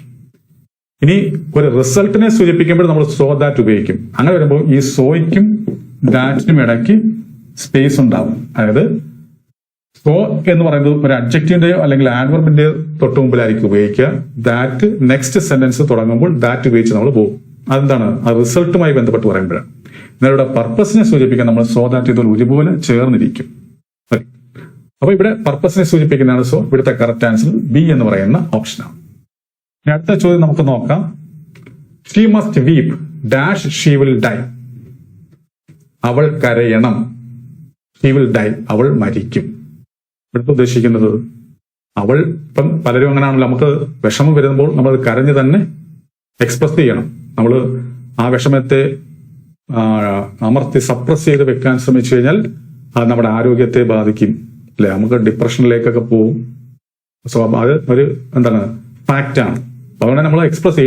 ഇനി ഒരു റിസൾട്ടിനെ സൂചിപ്പിക്കുമ്പോൾ നമ്മൾ സോ ദാറ്റ് ഉപയോഗിക്കും. അങ്ങനെ വരുമ്പോൾ ഈ സോയ്ക്കും ദാറ്റിനും ഇടയ്ക്ക് സ്പേസ് ഉണ്ടാവും. അതായത് സോ എന്ന് പറയുന്നത് ഒരു അഡ്ജക്റ്റീവിന്റെയോ അല്ലെങ്കിൽ ആഡ്വർബിന്റെയോ തൊട്ട് മുമ്പിലായിരിക്കും ഉപയോഗിക്കുക. ദാറ്റ് നെക്സ്റ്റ് സെന്റൻസ് തുടങ്ങുമ്പോൾ ദാറ്റ് ഉപയോഗിച്ച് നമ്മൾ പോകും. അതെന്താണ്? ആ റിസൾട്ടുമായി ബന്ധപ്പെട്ട് പറയുമ്പോഴാണ്. എന്നാൽ ഇവിടെ പർപ്പസിനെ സൂചിപ്പിക്കാൻ നമ്മൾ സോ ദാറ്റ് ഇതുപോലെ ഒരുപോലെ ചേർന്നിരിക്കും. അപ്പൊ ഇവിടെ പർപ്പസിനെ സൂചിപ്പിക്കുന്നതാണ് സോ. ഇവിടുത്തെ കറക്റ്റ് ആൻസർ ബി എന്ന് പറയുന്ന ഓപ്ഷനാണ്. ഇനി അടുത്ത ചോദ്യം നമുക്ക് നോക്കാം. She must weep dash she will die. അവൾ കരയണം. She will die. അവൾ മരിക്കും. ഇവിടുത്തെ ഉദ്ദേശിക്കുന്നത് അവൾ, ഇപ്പം പലരും അങ്ങനെയാണല്ലോ, നമുക്ക് വിഷമം വരുമ്പോൾ നമ്മൾ കരഞ്ഞ് തന്നെ എക്സ്പ്രസ് ചെയ്യണം. നമ്മൾ ആ വിഷമത്തെ അമർത്തി സപ്രസ് ചെയ്ത് വെക്കാൻ ശ്രമിച്ചു കഴിഞ്ഞാൽ അത് നമ്മുടെ ആരോഗ്യത്തെ ബാധിക്കും, അല്ലെ? നമുക്ക് ഡിപ്രഷനിലേക്കൊക്കെ പോകും. സോ അത് ഒരു എന്താണ് ഫാക്റ്റ് ആണ്. അതുകൊണ്ട് നമ്മൾ എക്സ്പ്രസ്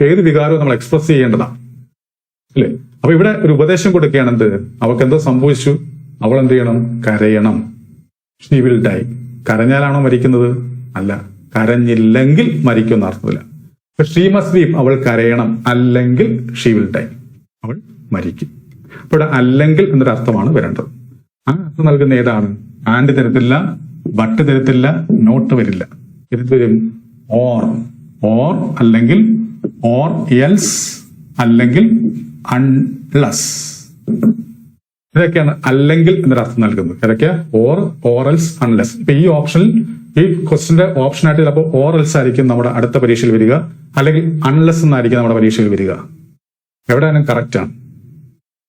ഏത് വികാരവും നമ്മൾ എക്സ്പ്രസ് ചെയ്യേണ്ടതാണ്, അല്ലെ? അപ്പൊ ഇവിടെ ഒരു ഉപദേശം കൊടുക്കുകയാണ്. എന്ത്? അവൾക്ക് എന്തോ സംഭവിച്ചു, അവൾ എന്ത് ചെയ്യണം? കരയണം. She will dye. കരഞ്ഞാലാണോ മരിക്കുന്നത്? അല്ല, കരഞ്ഞില്ലെങ്കിൽ മരിക്കുന്ന അർത്ഥമില്ല. She must weep. അവൾ കരയണം. അല്ലെങ്കിൽ ഷീ വിൽ ഡൈ. അവൾ മരിക്കും. അപ്പൊ ഇവിടെ അല്ലെങ്കിൽ എന്നൊരു അർത്ഥമാണ് വരേണ്ടത്. ആ അർത്ഥം നൽകുന്ന ഏതാണ്? ആൻഡ് തരത്തില്ല, ബട്ട് തരത്തില്ല, നോട്ട് വരില്ല. ഇത് വരും ഓർ. ഓർ അല്ലെങ്കിൽ ഓർ എൽസ് അല്ലെങ്കിൽ അൺലസ്. ഇതൊക്കെയാണ് അല്ലെങ്കിൽ എന്നൊരർത്ഥം നൽകുന്നത്. ഏതൊക്കെയാ? Or else, unless. ഇപ്പൊ ഈ ഓപ്ഷനിൽ, ഈ ക്വസ്റ്റിന്റെ ഓപ്ഷനായിട്ട് ചിലപ്പോൾ ഓർ എൽസ് ആയിരിക്കും നമ്മുടെ അടുത്ത പരീക്ഷയിൽ വരിക, അല്ലെങ്കിൽ അൺലെസ് എന്നായിരിക്കും നമ്മുടെ പരീക്ഷയിൽ വരിക. എവിടെയാലും കറക്റ്റ് ആണ്,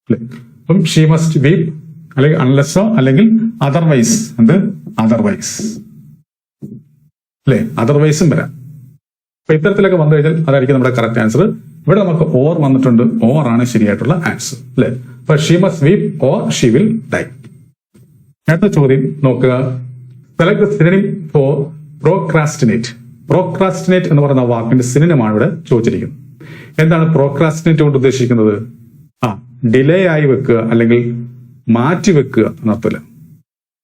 അല്ലെ? അപ്പം ഷീ മസ്റ്റ് വീപ് അല്ലെങ്കിൽ അൺലെസ്സോ അല്ലെങ്കിൽ അതർവൈസ്. എന്ത്? അതർവൈസ്, അല്ലെ? അതർവൈസും വരാം. അപ്പൊ ഇത്തരത്തിലൊക്കെ വന്നു കഴിഞ്ഞാൽ അതായിരിക്കും നമ്മുടെ കറക്റ്റ് ആൻസർ. ഇവിടെ നമുക്ക് ഓർ വന്നിട്ടുണ്ട്. ഓർ ആണ് ശരിയായിട്ടുള്ള ആൻസർ, അല്ലെ? അപ്പൊ she must weep or she will dye. അടുത്ത ചോദ്യം നോക്കുക. Select the synonym for procrastinate. Procrastinate എന്ന് പറയുന്ന വാക്കിന്റെ സിനോണിമാണ് ഇവിടെ ചോദിച്ചിരിക്കുന്നത്. എന്താണ് പ്രോക്രാസ്റ്റിനേറ്റ് കൊണ്ട് ഉദ്ദേശിക്കുന്നത്? ഡിലേ ആയി വെക്കുക അല്ലെങ്കിൽ മാറ്റി വെക്കുക എന്നർത്ഥമില്ല.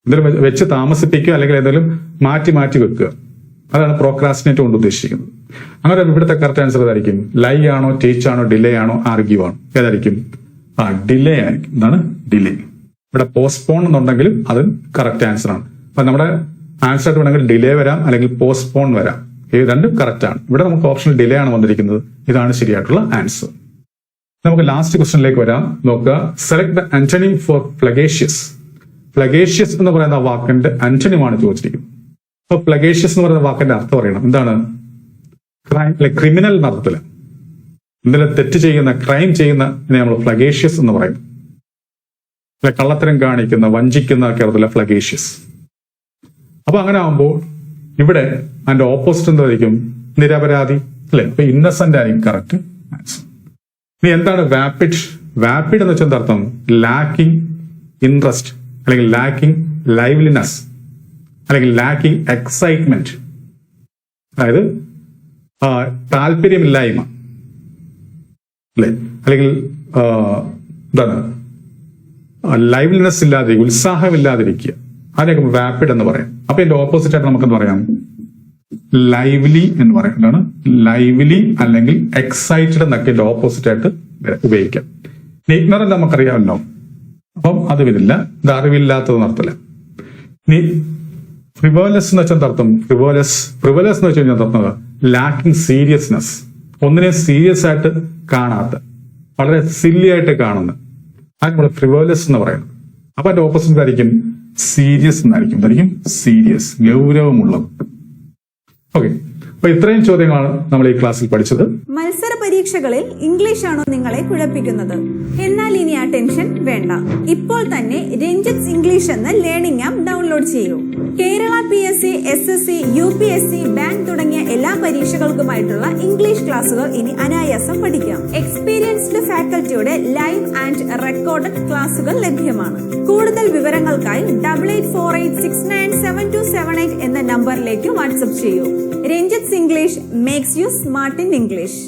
എന്തെങ്കിലും വെച്ച് താമസിപ്പിക്കുക അല്ലെങ്കിൽ എന്തെങ്കിലും മാറ്റി വെക്കുക. അതാണ് പ്രോക്രാസ്റ്റിനേറ്റ് കൊണ്ട് ഉദ്ദേശിക്കുന്നത്. അങ്ങനെ ഇവിടുത്തെ കറക്റ്റ് ആൻസർ ഏതായിരിക്കും? ലൈ ആണോ, ടീച്ച് ആണോ, ഡിലേ ആണോ, ആർഗ്യൂ ആണോ? ഏതായിരിക്കും? ഡിലേ ആയിരിക്കും. എന്താണ്? ഡിലേ. ഇവിടെ പോസ്റ്റ്പോൺ എന്നുണ്ടെങ്കിലും അത് കറക്റ്റ് ആൻസർ ആണ്. അപ്പൊ നമ്മുടെ ആൻസർ ആയിട്ട് വേണമെങ്കിൽ ഡിലേ വരാം അല്ലെങ്കിൽ പോസ്റ്റ്പോൺ വരാം. ഇത് രണ്ടും കറക്റ്റ് ആണ്. ഇവിടെ നമുക്ക് ഓപ്ഷൻ ഡിലേ ആണ് വന്നിരിക്കുന്നത്. ഇതാണ് ശരിയായിട്ടുള്ള ആൻസർ. നമുക്ക് ലാസ്റ്റ് ക്വസ്റ്റ്യനിലേക്ക് വരാം. നോക്കുക. Select the antonym for flagitious. Flagitious എന്ന് പറയുന്ന വാക്കിന്റെ ആന്റണിമാണ് ചോദിച്ചിരിക്കുന്നത്. അപ്പൊ ഫ്ലഗേഷ്യസ് എന്ന് പറയുന്ന വാക്കിന്റെ അർത്ഥം പറയണം. എന്താണ്? ക്രിമിനൽ എന്നർത്ഥത്തില് എന്തെങ്കിലും തെറ്റ് ചെയ്യുന്ന, ക്രൈം ചെയ്യുന്ന നമ്മൾ ഫ്ലഗേഷ്യസ് എന്ന് പറയും. കള്ളത്തരം കാണിക്കുന്ന, വഞ്ചിക്കുന്ന ഒക്കെ അർത്ഥത്തില് ഫ്ലഗേഷ്യസ്. അപ്പൊ അങ്ങനെ ആകുമ്പോൾ ഇവിടെ അതിന്റെ ഓപ്പോസിറ്റ് എന്തായിരിക്കും? നിരപരാധി, അല്ലെ? അപ്പൊ ഇന്നസെന്റ് ആയിരിക്കും കറക്റ്റ് ആൻസർ. ഇനി എന്താണ് വാപ്പിഡ്? വാപ്പിഡ് എന്ന് വെച്ചാൽ എന്താ അർത്ഥം? ലാക്കിംഗ് ഇൻട്രസ്റ്റ് അല്ലെങ്കിൽ ലാക്കിംഗ് ലൈവ്ലിനെസ് അല്ലെങ്കിൽ ലാക്കിംഗ് എക്സൈറ്റ്മെന്റ്. അതായത് താല്പര്യമില്ലായ്മ, അല്ലെ? അല്ലെങ്കിൽ എന്താണ്? ലൈവ്ലിനെസ് ഇല്ലാതിരിക്കുക, ഉത്സാഹമില്ലാതിരിക്കുക. അതിനൊക്കെ വാപ്പിഡ് എന്ന് പറയാം. അപ്പൊ ഇതിന്റെ ഓപ്പോസിറ്റ് ആയിട്ട് നമുക്ക് എന്ത് പറയാം? ലൈവ്ലി എന്ന് പറയാം. എന്താണ്? ലൈവ്ലി അല്ലെങ്കിൽ എക്സൈറ്റഡ് എന്നൊക്കെ ഇതിന്റെ ഓപ്പോസിറ്റ് ആയിട്ട് ഉപയോഗിക്കാം. ഇഗ്നറന്റ് നമുക്കറിയാമല്ലോ, അപ്പം അത് വരില്ല. ഇത് അറിവില്ലാത്തത് നടത്തില്ല. ഇനി ഫ്രിവോലസ് എന്ന് വെച്ചാൽ അർത്ഥം? ഫ്രിവോലസ് എന്ന് വെച്ച് കഴിഞ്ഞാൽ അർത്ഥം ലാക്കിംഗ് സീരിയസ്നെസ്. ഒന്നിനെ സീരിയസ് ആയിട്ട് കാണാത്ത, വളരെ സില്ലി ആയിട്ട് കാണുന്ന, അത് നമ്മൾ ഫ്രിവോലസ് എന്ന് പറയുന്നത്. അപ്പൊ അതിന്റെ ഓപ്പോസിറ്റ് ആയിരിക്കും സീരിയസ് എന്നായിരിക്കും. അതായിരിക്കും സീരിയസ്, ഗൗരവമുള്ളത്. ഓക്കെ, അപ്പൊ ഇത്രയും ചോദ്യങ്ങളാണ് നമ്മൾ ഈ ക്ലാസ്സിൽ പഠിച്ചത്. മത്സര പരീക്ഷ പരീക്ഷകളിൽ ഇംഗ്ലീഷ് ആണോ നിങ്ങളെ കുഴപ്പിക്കുന്നത്? എന്നാൽ ഇനി ആ ടെൻഷൻ വേണ്ട. ഇപ്പോൾ തന്നെ രഞ്ജിത്ത് ഇംഗ്ലീഷ് എന്ന ലേണിംഗ് ആപ്പ് ഡൗൺലോഡ് ചെയ്യൂ. Kerala PSC, SSC, UPSC, bank തുടങ്ങിയ എല്ലാ പരീക്ഷകൾക്കുമായിട്ടുള്ള ഇംഗ്ലീഷ് ക്ലാസുകൾ ഇനി അനായാസം പഠിക്കാം. എക്സ്പീരിയൻസ്ഡ് ഫാക്കൽറ്റിയുടെ ലൈവ് ആൻഡ് റെക്കോർഡഡ് ക്ലാസുകൾ ലഭ്യമാണ്. കൂടുതൽ വിവരങ്ങൾക്കായി 8848697278 എന്ന നമ്പറിലേക്ക് വാട്സ്ആപ്പ് ചെയ്യൂ. Ranjith English makes you smart in English.